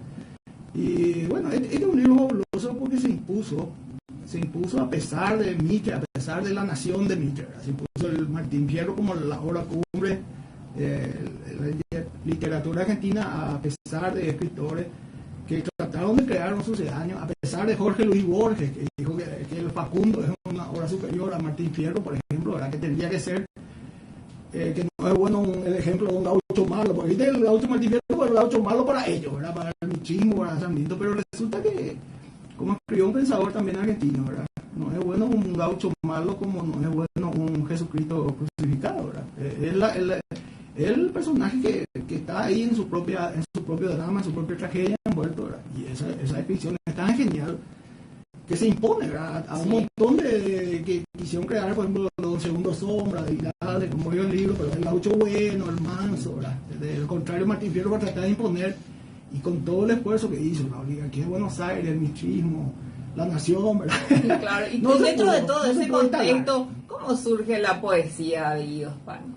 Y bueno, este es un libro fabuloso porque se impuso a pesar de Mitre, a pesar de la nación de Mitre, ¿verdad? Se impuso el Martín Fierro como la obra cumbre de la literatura argentina, a pesar de escritores que trataron de crear un sucedáneo, a pesar de Jorge Luis Borges, que dijo que el Facundo es una obra superior a Martín Fierro, por ejemplo, ¿verdad? Que tendría que ser, que no es bueno el ejemplo de un gaucho malo, porque el gaucho Martín Fierro fue el gaucho malo para ellos, ¿verdad? Para el mitrismo, para Sarmiento, pero resulta que, como escribió un pensador también argentino, ¿verdad? No es bueno un gaucho malo como no es bueno un Jesucristo crucificado, ¿verdad? El personaje que está ahí en su propio drama, en su propia tragedia envuelto, ¿verdad? Y esa descripción es tan genial que se impone, ¿verdad? A un montón de que quisieron crear, por ejemplo, los segundos sombras de como vio el libro, pero el gaucho bueno, el manso, ¿verdad? Del contrario, Martín Fierro va a tratar de imponer, y con todo el esfuerzo que hizo, la oligarquía de Buenos Aires, el mitrismo, la nación, ¿verdad? Sí, claro. Y no dentro de todo ese contexto, ¿cómo surge la poesía de Guido Hispano?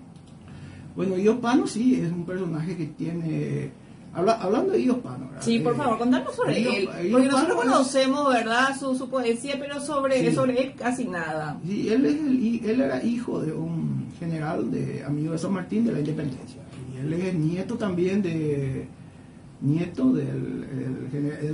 Bueno, Guido Hispano sí es un personaje que tiene Hablando de Guido Pano, ¿verdad? Sí, por favor, contanos sobre él. Porque nosotros conocemos, ¿verdad?, su poesía, pero sobre él casi nada. Sí, él era hijo de un general amigo de San Martín de la Independencia. Y él es nieto también del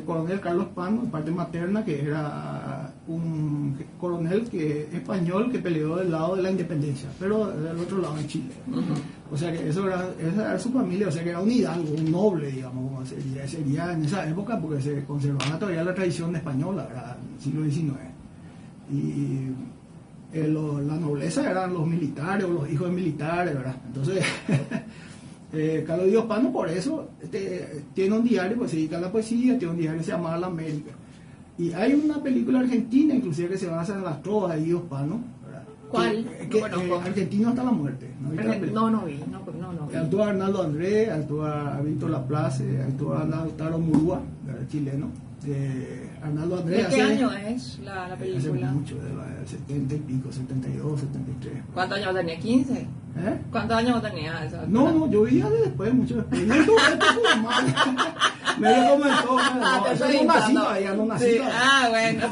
coronel Carlos Pano, de parte materna, que era un coronel español que peleó del lado de la independencia, pero del otro lado en Chile. Uh-huh. O sea que esa era su familia, o sea que era un hidalgo, un noble, digamos, como sería en esa época, porque se conservaba todavía la tradición española, ¿verdad? En el siglo XIX. Y la nobleza eran los militares o los hijos de militares, ¿verdad? Entonces... Carlos Guido Pano por eso tiene un diario, pues se dedica a la poesía, tiene un diario que se llama La América. Y hay una película argentina, inclusive, que se basa en las trovas de Guido Pano. ¿Cuál? Argentino hasta la muerte. No vi. Actúa Arnaldo André, actúa Víctor Laplace, actúa Lautaro Murúa, chileno. Arnaldo André. ¿De qué año es la película? Hace mucho, de 70 y pico, 72, 73. ¿Cuántos años tenía? ¿15? ¿Cuántos años tenía esa? No, yo vi después, mucho después. Me lo comentó, no nací. Bueno.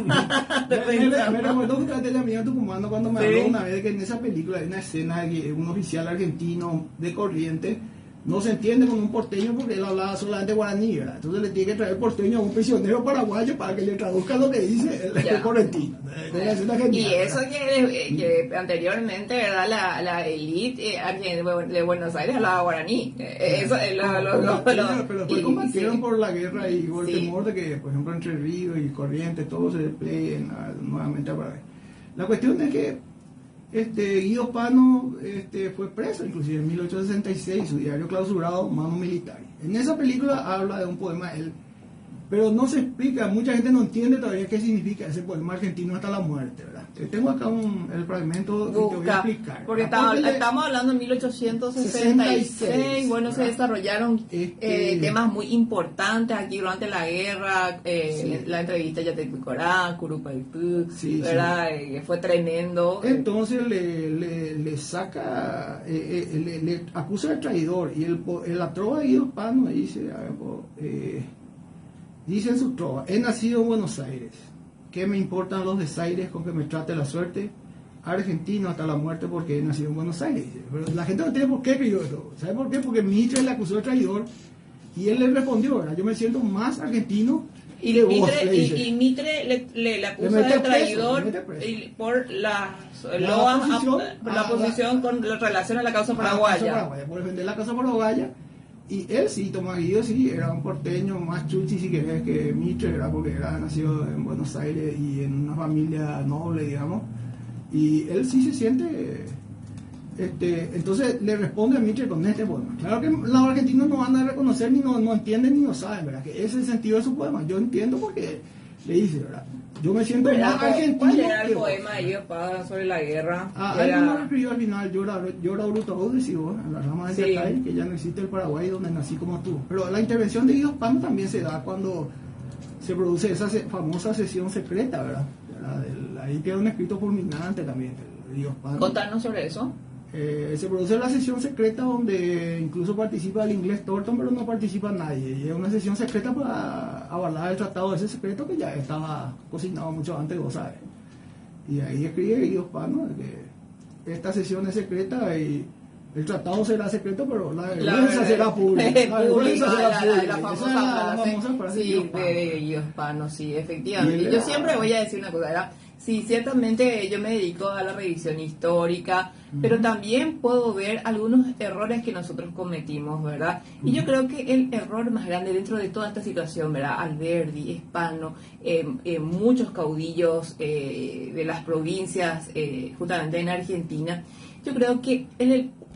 Me recuerdo que traté de amigo Tucumano cuando me habló una vez que en esa película hay una escena de que un oficial argentino de Corrientes no se entiende con un porteño porque él hablaba solamente guaraní, ¿verdad? Entonces le tiene que traer el porteño a un prisionero paraguayo para que le traduzca lo que dice el correntino. Y eso que anteriormente, ¿verdad? La élite de Buenos Aires hablaba guaraní. Eso pero después combatieron por la guerra y por el temor de que, por ejemplo, Entre Ríos y Corrientes todos se despleguen nuevamente a Paraguay. La cuestión es que Guido Pano fue preso, inclusive en 1866, su diario clausurado, Mano Militar. En esa película habla de un poema de él, pero no se explica, mucha gente no entiende todavía qué significa ese poema argentino hasta la muerte, ¿verdad? Tengo acá el fragmento que te voy a explicar. Porque estamos hablando de 1866, bueno, se desarrollaron temas muy importantes aquí durante la guerra, la entrevista ya te Picorá, Curupaipú, ¿verdad? Fue tremendo. Entonces le saca, le acusa de traidor, y la trova de Guido Pano dice en su trova: he nacido en Buenos Aires. ¿Qué me importan los desaires con que me trate la suerte? Argentino hasta la muerte porque he nacido en Buenos Aires. Pero la gente no tiene por qué escribió eso. ¿Sabe por qué? Porque Mitre le acusó de traidor y él le respondió, ¿verdad? Yo me siento más argentino y Mitre le acusa de traidor por la posición con relación a la causa paraguaya. Por defender la causa paraguaya. Y él sí, Tomás Guido sí, era un porteño más chuchi si querés que Mitre, era porque era nacido en Buenos Aires y en una familia noble, digamos. Y él sí se siente, entonces le responde a Mitre con este poema. Claro que los argentinos no van a reconocer ni no entienden ni no saben, ¿verdad? Que ese es el sentido de su poema. Yo entiendo porque le dice, ¿verdad? Yo me siento más argentino. ¿Cuál era el poema de Guido Pano sobre la guerra? Él no lo escribió al final, llora Bruto, decís vos, en la rama de Yacay, que ya no existe el Paraguay donde nací como tú. Pero la intervención de Guido Pano también se da cuando se produce esa famosa sesión secreta, ¿verdad? Ahí queda un escrito fulminante también de Guido Pano. Contanos sobre eso. Se produce la sesión secreta donde incluso participa el inglés Thornton, pero no participa nadie. Y es una sesión secreta para avalar el tratado de ese secreto que ya estaba cocinado mucho antes, vos sabes. Y ahí escribe Guido Pano que esta sesión es secreta y el tratado será secreto, pero la vergüenza será pública. La famosa frase de Guido Pano, sí, efectivamente. Yo siempre voy a decir una cosa, ¿verdad? Sí, ciertamente yo me dedico a la revisión histórica, pero también puedo ver algunos errores que nosotros cometimos, ¿verdad? Y yo creo que el error más grande dentro de toda esta situación, ¿verdad? Alberdi, Hispano, muchos caudillos de las provincias, justamente en Argentina, yo creo que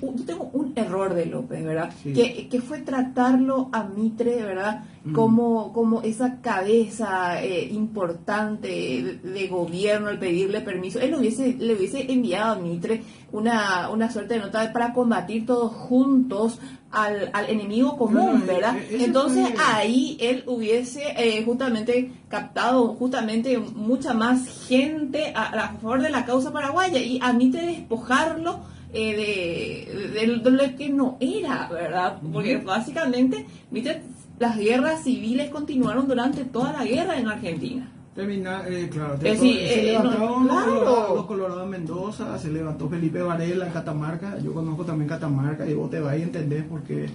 yo tengo un error de López, ¿verdad? Sí. Que fue tratarlo a Mitre, ¿verdad? Como esa cabeza importante de gobierno, el pedirle permiso. Él le hubiese enviado a Mitre una suerte de nota para combatir todos juntos al enemigo común, ¿verdad? Entonces ahí él hubiese justamente captado mucha más gente a favor de la causa paraguaya, y a Mitre despojarlo de lo que no era, ¿verdad? Porque básicamente, viste, las guerras civiles continuaron durante toda la guerra en Argentina. Claro, Es decir, se levantaron claro. los Colorados en Mendoza, se levantó Felipe Varela en Catamarca, yo conozco también Catamarca y vos te vas a entender porque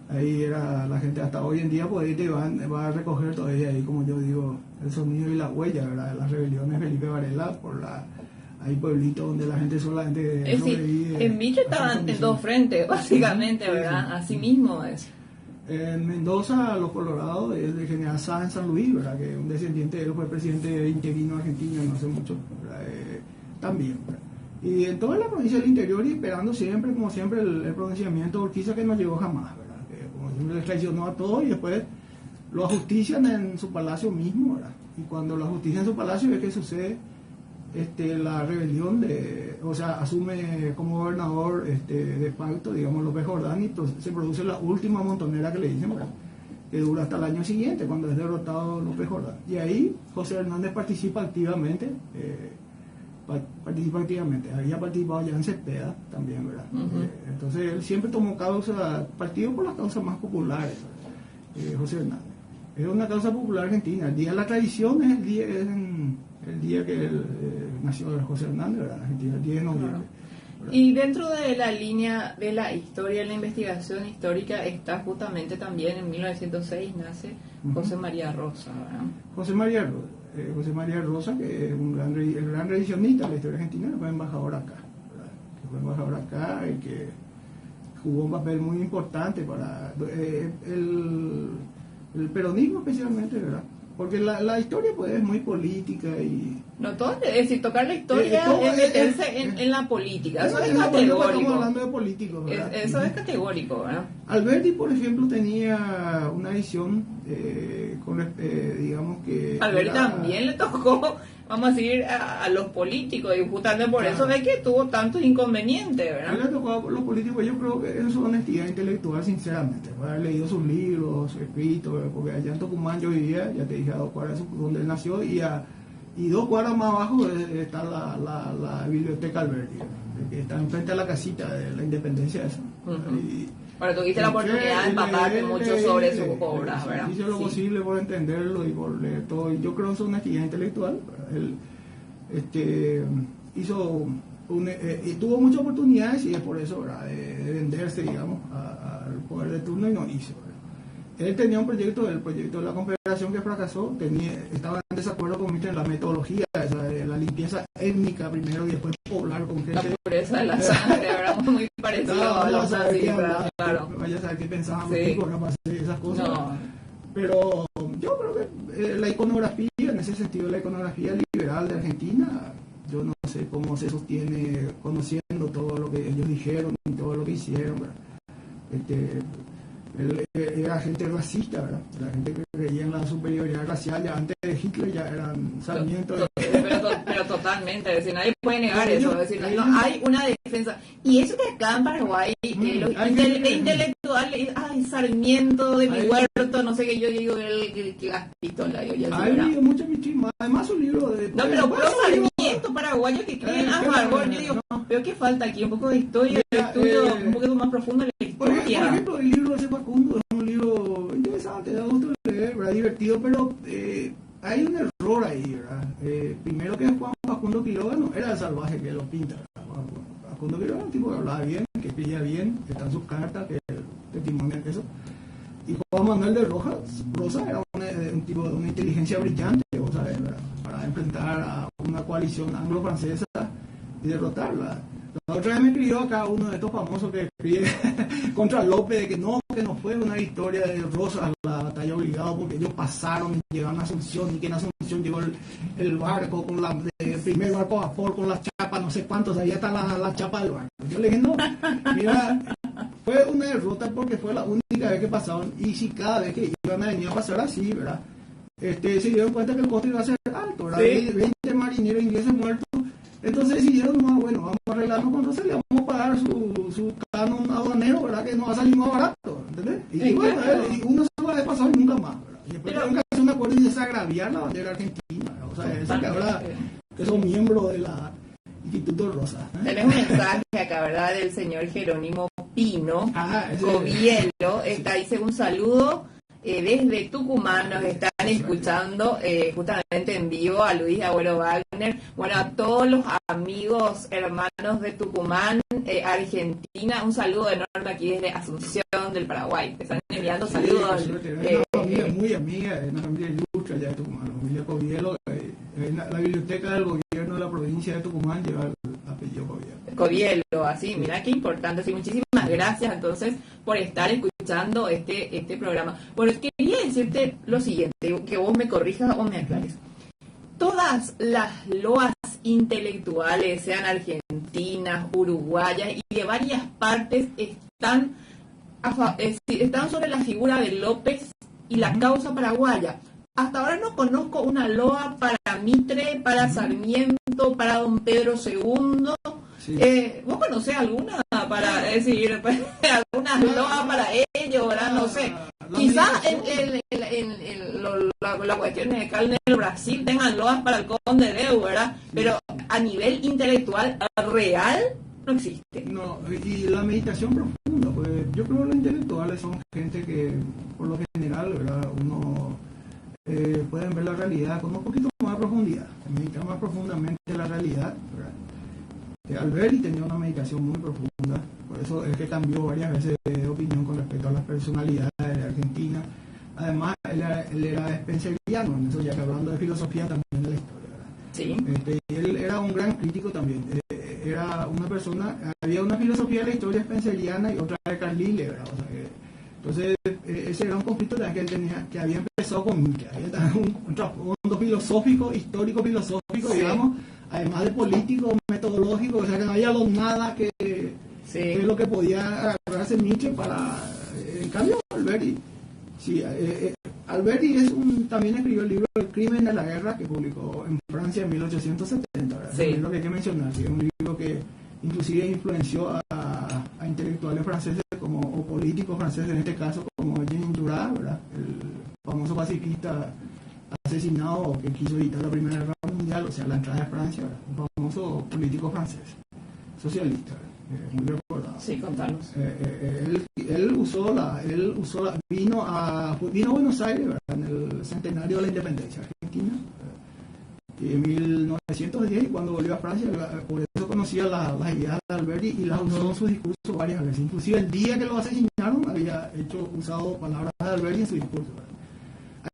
ahí era la gente hasta hoy en día, pues ahí te va a recoger todavía ahí, como yo digo, el sonido y la huella, ¿verdad? Las rebeliones de Felipe Varela por hay pueblitos donde la gente solamente Es decir, en Mitre estaban en dos frentes, básicamente, ¿verdad? Así mismo es. En Mendoza, los Colorados, es del general Sá en San Luis, ¿verdad? Que un descendiente de él fue presidente interino argentino no hace mucho, también, ¿verdad? Y en toda la provincia del interior y esperando siempre, como siempre, el pronunciamiento de Urquiza que no llegó jamás, ¿verdad? Que como siempre les traicionó a todos y después lo ajustician en su palacio mismo, ¿verdad? Y cuando lo ajustician en su palacio es que sucede la rebelión asume como gobernador de facto, digamos, López Jordán, y entonces se produce la última montonera que le dicen, ¿verdad? Que dura hasta el año siguiente, cuando es derrotado López Jordán. Y ahí José Hernández participa activamente, había participado ya en Cepeda también, ¿verdad? Entonces él siempre tomó partido por las causas más populares, José Hernández. Es una causa popular argentina. El día de la tradición es el día que nació José Hernández, ¿verdad? Argentina, el 10 de noviembre. Y dentro de la línea de la historia, la investigación histórica, está justamente también en 1906 nace José María Rosa, ¿verdad? José María Rosa, que es el gran revisionista de la historia argentina, fue embajador acá, ¿verdad? Que fue embajador acá y que jugó un papel muy importante para el peronismo especialmente, ¿verdad? Porque la historia pues es muy política y... No, todo, es decir, tocar la historia es meterse en la política, eso es categórico. Estamos categórico. hablando de políticos, ¿verdad? Eso es categórico, ¿verdad? Alberti, por ejemplo, tenía una visión, digamos que... Alberti también le tocó, vamos a decir, a los políticos, y justamente por eso es que tuvo tantos inconvenientes, ¿verdad? A él le tocó a los políticos, yo creo que en su honestidad intelectual, sinceramente, haber leído sus libros, sus escritos, porque allá en Tucumán yo vivía, ya te dije, a 2 cuadras donde él nació, y 2 cuadras más abajo está la biblioteca Alberti, que está enfrente a la casita de la Independencia esa. Bueno, tuviste la oportunidad de empaparte mucho sobre sus obras, ¿verdad? Hice lo posible por entenderlo y por leer todo. Yo creo en su honestidad intelectual. Él tuvo muchas oportunidades y es por eso, ¿verdad? De venderse, digamos, al poder de turno y no hizo, ¿verdad? Él tenía un proyecto, el proyecto de la Confederación que fracasó, estaba en desacuerdo con Mitre en la metodología, de la limpieza étnica primero y después poblar con gente. La pureza de la sangre, ¿verdad? Muy parecido a los nazis, claro. Vaya a saber qué pensábamos, sí. Para hacer esas cosas. No. Pero yo creo que la iconografía, en ese sentido, la iconografía liberal de Argentina, yo no sé cómo se sostiene conociendo todo lo que ellos dijeron y todo lo que hicieron, ¿verdad? Era gente racista, ¿verdad? La gente que creía en la superioridad racial, ya antes de Hitler ya eran Sarmiento. Pero totalmente, es decir, nadie puede negar eso, es decir, no, hay una defensa. Y eso que acá en Paraguay, los intelectuales, Sarmiento de mi huerto, no sé qué, yo digo que las pistolas, yo ya hay mucha pichima, además un libro de... No, pero Sarmiento paraguayo que creen a favor, yo digo, pero ¿qué falta aquí? Un poco de historia, de estudio un poco más profundo de la historia. Por ejemplo, el libro de ese Facundo es un libro interesante, da gusto leer, ¿verdad? Divertido, pero hay un error ahí, ¿verdad? Primero que Juan Facundo Quiroga no era el salvaje que lo pinta, ¿verdad? Facundo Quiroga era un tipo que hablaba bien, que escribía bien, que están sus cartas, que testimonian eso. Y Juan Manuel de Rosa era un tipo de una inteligencia brillante, vos sabés, ¿verdad? Para enfrentar a una coalición anglo-francesa y derrotarla. La otra vez me escribió acá uno de estos famosos que escribe contra López de que no fue una historia de Rosas la batalla obligado porque ellos pasaron y llegaron a Asunción y que en Asunción llegó el barco con el primer barco a vapor con las chapas, no sé cuántos, ahí está la chapa del barco. Yo le dije, no, mira, fue una derrota porque fue la única vez que pasaron y si cada vez que iban a venir a pasar así, ¿verdad? Se dieron cuenta que el costo iba a ser alto, ¿verdad? Sí. 20 marineros ingleses muertos. Entonces decidieron, bueno, vamos a arreglarnos con Rosa y le vamos a pagar su canon aduanero, ¿verdad? Que nos va a salir más barato, ¿entendés? Y bueno, y uno se va a pasar nunca más, ¿verdad? Y después tienen que hacer un acuerdo y desagraviar la bandera argentina, ¿verdad? O sea, esa que ahora que son miembros de la... Instituto Rosa. Tenés un mensaje acá, ¿verdad? Del señor Jerónimo Pino Ese, Covielo. Está, dice un saludo desde Tucumán. Nos están escuchando justamente en vivo a Luis Abuelo Wagner. Bueno, a todos los amigos, hermanos de Tucumán, Argentina. Un saludo enorme aquí desde Asunción del Paraguay. Te están enviando saludos. Una familia muy amiga, una familia ilustre allá de Tucumán, la familia Covielo. La biblioteca del gobierno de la provincia de Tucumán lleva el apellido Covielo. Covielo, así, mira qué importante. Sí, muchísimas gracias entonces por estar escuchando este programa. Bueno, quería decirte lo siguiente, que vos me corrijas o me aclares. Todas las loas intelectuales, sean argentinas, uruguayas y de varias partes, están sobre la figura de López y la causa paraguaya. Hasta ahora no conozco una loa para Mitre, para Sarmiento, para Don Pedro II. Sí. ¿Vos conocés alguna para decir, algunas loas para ellos, ¿verdad? No sé. Quizás la cuestión de acá en el Brasil tengan loas para el Conde de Eu, ¿verdad? Pero a nivel intelectual real no existe. No, y la meditación profunda, pues yo creo que los intelectuales son gente que, por lo general, ¿verdad? Uno pueden ver la realidad con un poquito más de profundidad, meditar más profundamente la realidad, ¿verdad? Alberti tenía una meditación muy profunda, por eso es que cambió varias veces de opinión con respecto a las personalidades de Argentina. Además, él era spenceriano, en eso ya que hablando de filosofía también de la historia, ¿verdad? Sí. Él era un gran crítico también, era una persona, había una filosofía de la historia spenceriana y otra de Carlyle, ¿verdad? O sea, entonces, ese era un conflicto que él tenía, que había empezado con Mitre, había un trasfondo filosófico, histórico-filosófico, sí, digamos, además de político, metodológico, o sea que no había nada que, sí, es lo que podía agarrarse Nietzsche para, en cambio, Alberti. Sí, Alberti también escribió el libro El crimen de la guerra, que publicó en Francia en 1870, ¿verdad? Sí. Es lo que hay que mencionar, sí, es un libro que inclusive influenció a intelectuales franceses o políticos franceses, en este caso como Jean Jaurès, ¿verdad? El famoso pacifista asesinado que quiso evitar la Primera Guerra Mundial, o sea, la entrada de Francia, ¿verdad? Un famoso político francés, socialista, muy recordado. Sí, contanos. Vino a Buenos Aires, ¿verdad? En el centenario de la independencia argentina, en 1910, y cuando volvió a Francia, por eso conocía las ideas de Alberti y las usó en su discurso varias veces. Inclusive el día que lo asesinaron había usado palabras de Alberti en su discurso, ¿verdad?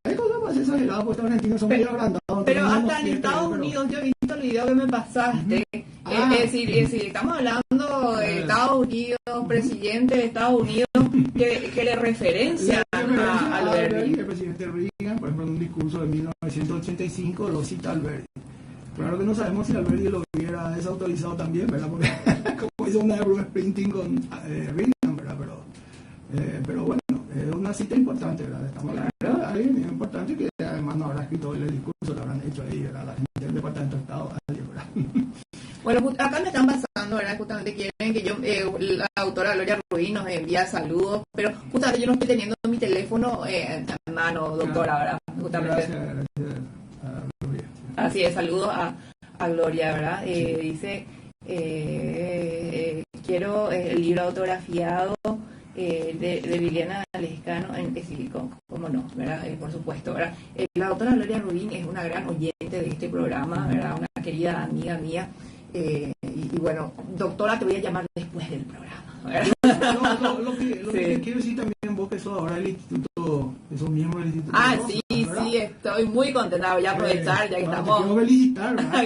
Hay cosas más exageradas, porque los argentinos son muy agrandados. Pero hasta en Estados Unidos, yo he visto el video que me pasaste. Es decir, estamos hablando de Estados Unidos, presidente de Estados Unidos, que le referencian a Alberti. El presidente Reagan, por ejemplo, en un discurso de 1985, lo cita Alberti. Claro que no sabemos si Alberti lo hubiera desautorizado también, ¿verdad? Porque como hizo una de Bruce Springsteen con Reagan, ¿verdad? Pero bueno, es una cita importante, ¿verdad? Estamos hablando de alguien importante que además no habrá escrito el discurso, lo habrán hecho ahí, ¿verdad? La gente del Departamento de Estado, ¿verdad? Bueno, acá me están pasando, ¿verdad? Justamente quieren que yo, la autora Gloria Rubí nos envía saludos, pero justamente yo no estoy teniendo mi teléfono en mano, doctora, ¿verdad? Justamente. Gracias, Gloria. Así es, saludos a Gloria, ¿verdad? Sí. Dice, quiero el libro autografiado de Liliana Lescano, cómo no, ¿verdad? Por supuesto, ¿verdad? La doctora Gloria Rubín es una gran oyente de este programa, ¿verdad? Una querida amiga mía. Y bueno, doctora, te voy a llamar después del programa, ¿verdad? Lo que quiero decir también, vos que sos ahora el instituto, que sos miembro del instituto. Rosa, sí, estoy muy contenta. Voy a aprovechar ya que estamos. Quiero felicitar, ¿verdad?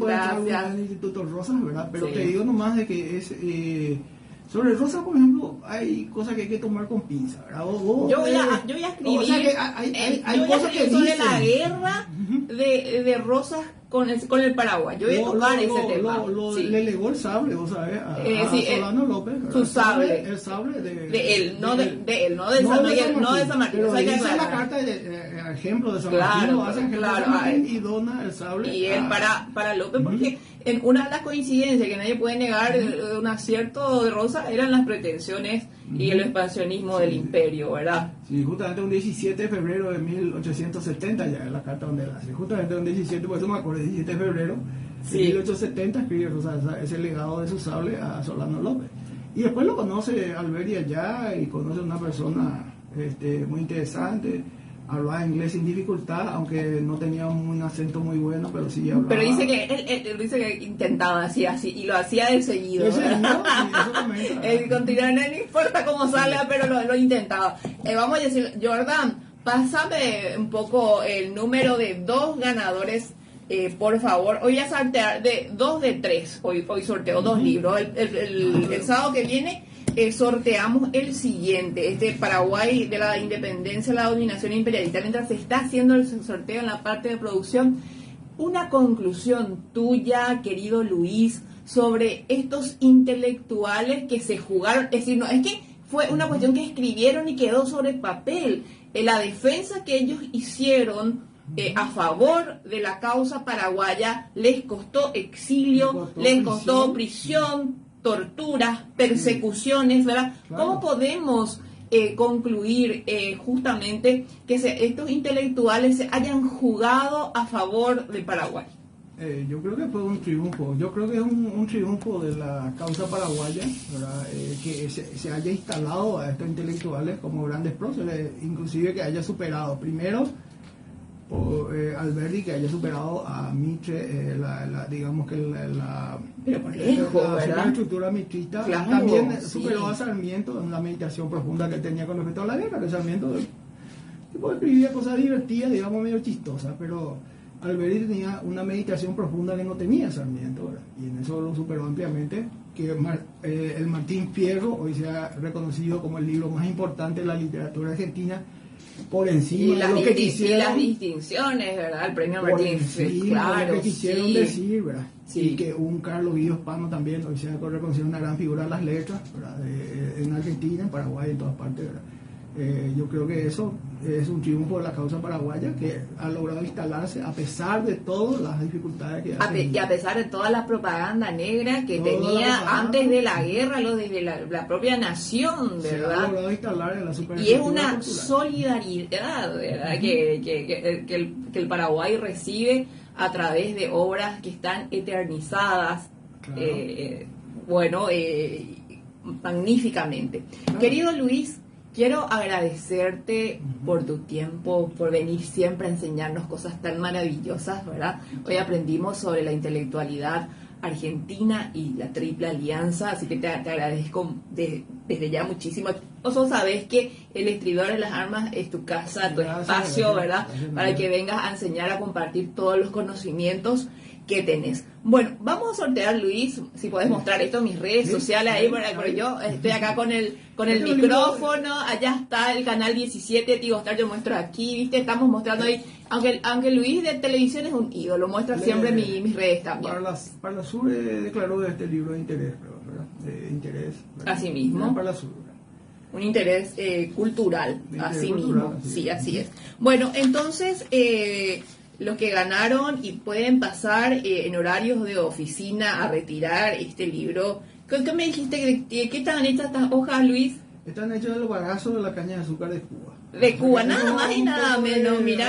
Gracias. En el Instituto Rosa, ¿verdad? Pero sí, te digo nomás de que es. Sobre Rosa, por ejemplo, hay cosas que hay que tomar con pinza, ¿verdad? Yo voy a escribir, o sea que hay cosas que sobre dicen la guerra de Rosas con el Paraguay. Yo voy a tocar ese tema. Sí. Le legó el sable, vos sabés, a Solano López, ¿verdad? Su sable. El sable de él, no de San Martín. Pero dice la carta de ejemplo de San Martín, lo hacen ejemplo de San Martín y dona el sable. Y él para López, porque en una de las coincidencias que nadie puede negar un acierto de Rosa eran las pretensiones y el expansionismo del imperio, ¿verdad? Sí, justamente un 17 de febrero de 1870 ya es la carta donde él hace. Justamente un 17, por eso me acuerdo, 17 de febrero, Sí. En 1870 escribe Rosa ese legado de su sable a Solano López. Y después lo conoce Alberti allá y conoce a una persona muy interesante. Hablaba inglés sin dificultad, aunque no tenía un acento muy bueno, pero sí hablaba. Pero dice que él dice que intentaba así y lo hacía de seguido. Él continuaba, no importa cómo salga, pero lo intentaba. Vamos a decir, Jordan, pásame un poco el número de 2 ganadores, por favor. Hoy voy a sortear de 2 de 3. Hoy sorteo 2 libros. El sábado que viene sorteamos el siguiente, Paraguay de la independencia a la dominación imperialista. Mientras se está haciendo el sorteo en la parte de producción, una conclusión tuya, querido Luis, sobre estos intelectuales que se jugaron. Es decir, no, es que fue una cuestión que escribieron y quedó sobre papel. La defensa que ellos hicieron a favor de la causa paraguaya les costó exilio, les costó prisión, torturas, persecuciones, ¿verdad? Claro. ¿Cómo podemos concluir justamente que estos intelectuales se hayan jugado a favor de Paraguay? Yo creo que fue un triunfo. Yo creo que es un triunfo de la causa paraguaya, ¿verdad? Que se haya instalado a estos intelectuales como grandes próceres, inclusive que haya superado primero Alberti, que haya superado a Mitre, digamos que la estructura mitrista. Claro, también superó a Sarmiento en la meditación profunda que tenía con respecto a la guerra, que Sarmiento tipo escribía cosas divertidas, digamos medio chistosas, pero Alberti tenía una meditación profunda que no tenía Sarmiento, ¿verdad? Y en eso lo superó ampliamente, que el Martín Fierro hoy se ha reconocido como el libro más importante de la literatura argentina, por encima de lo que quisieron, y las distinciones, ¿verdad? El premio Martín, claro, lo que quisieron decir, ¿verdad? Sí. Y que un Carlos Guido Pano también hoy se ha reconocido una gran figura de las letras, ¿verdad? En Argentina, en Paraguay, en todas partes, ¿verdad? Yo creo que eso es un triunfo de la causa paraguaya, que ha logrado instalarse a pesar de todas las dificultades que ha tenido. Y a pesar de toda la propaganda negra que tenía antes de la guerra, desde la propia nación, ¿verdad? Se ha logrado instalar en la y es una cultural solidaridad, ¿verdad? Que el Paraguay recibe a través de obras que están eternizadas, claro. Magníficamente. Claro. Querido Luis, quiero agradecerte por tu tiempo, por venir siempre a enseñarnos cosas tan maravillosas, ¿verdad? Hoy aprendimos sobre la intelectualidad argentina y la Triple Alianza, así que te agradezco desde ya muchísimo. Vos sabés que el Estridor de las Armas es tu casa, tu espacio, ¿verdad? Para que vengas a enseñar, a compartir todos los conocimientos que tenés. Bueno, vamos a sortear, Luis, si podés mostrar esto en mis redes sociales, ahí, porque yo estoy acá con el micrófono, allá está el canal 17, Tigo Star, yo muestro aquí, ¿viste? Estamos mostrando ahí, aunque Luis de televisión es un ídolo, muestra siempre mis redes también. Para la Sur declaró este libro de interés, ¿verdad? De interés. Así mismo. Para la Sur, ¿verdad? Un interés cultural, así mismo, sí, así es. Bueno, entonces, los que ganaron y pueden pasar en horarios de oficina a retirar este libro. ¿Qué me dijiste? ¿Qué están hechas estas hojas, Luis? Están hechas del bagazo de la caña de azúcar de Cuba. De Cuba, nada más y nada menos, mirá.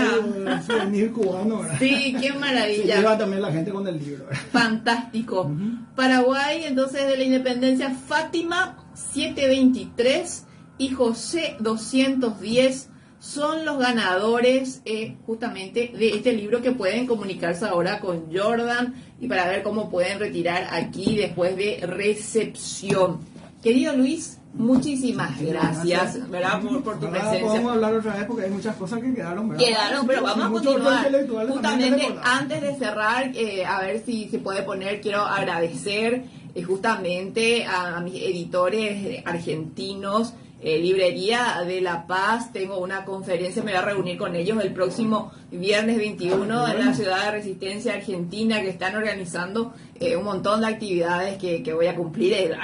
Souvenir cubano, ¿verdad? Sí, qué maravilla. Se lleva también la gente con el libro, ¿verdad? Fantástico. Paraguay, entonces, de la independencia, Fátima 723 y José 210 son los ganadores justamente de este libro, que pueden comunicarse ahora con Jordan y para ver cómo pueden retirar aquí después de recepción. Querido Luis, muchísimas gracias, ¿verdad? Por tu presencia. Podemos hablar otra vez porque hay muchas cosas que quedaron, ¿verdad? Quedaron, pero vamos a continuar. Justamente antes de cerrar, a ver si se puede poner, quiero agradecer justamente a mis editores argentinos, Librería de La Paz. Tengo una conferencia, me voy a reunir con ellos el próximo viernes 21 en la Ciudad de Resistencia Argentina, que están organizando un montón de actividades que voy a cumplir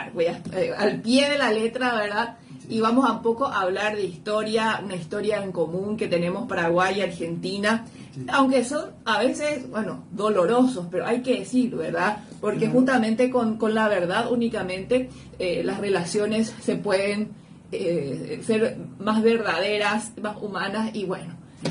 al pie de la letra, ¿verdad? Y vamos a un poco a hablar de historia, una historia en común que tenemos Paraguay y Argentina, aunque son a veces, dolorosos, pero hay que decir, ¿verdad? Porque justamente con la verdad únicamente las relaciones se pueden ser más verdaderas, más humanas, y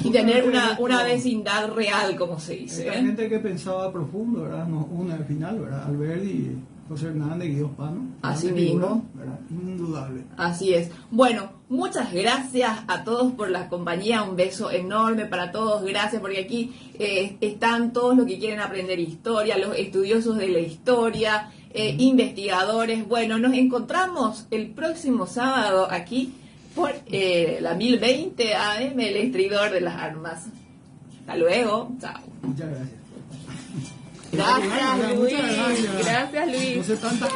Y tener una vecindad real, como se dice. Esta gente que pensaba profundo, ¿verdad? No, una al final, ¿verdad? Alberdi, José Hernández, Guido Pano. Así mismo. ¿Verdad? Indudable. Así es. Bueno, muchas gracias a todos por la compañía. Un beso enorme para todos. Gracias, porque aquí están todos los que quieren aprender historia, los estudiosos de la historia, investigadores. Bueno, nos encontramos el próximo sábado aquí por la 1020 AM, el estridor de las armas. Hasta luego. Chao. Muchas gracias. Gracias, Luis. Muchas gracias. Gracias, Luis. No sé tanta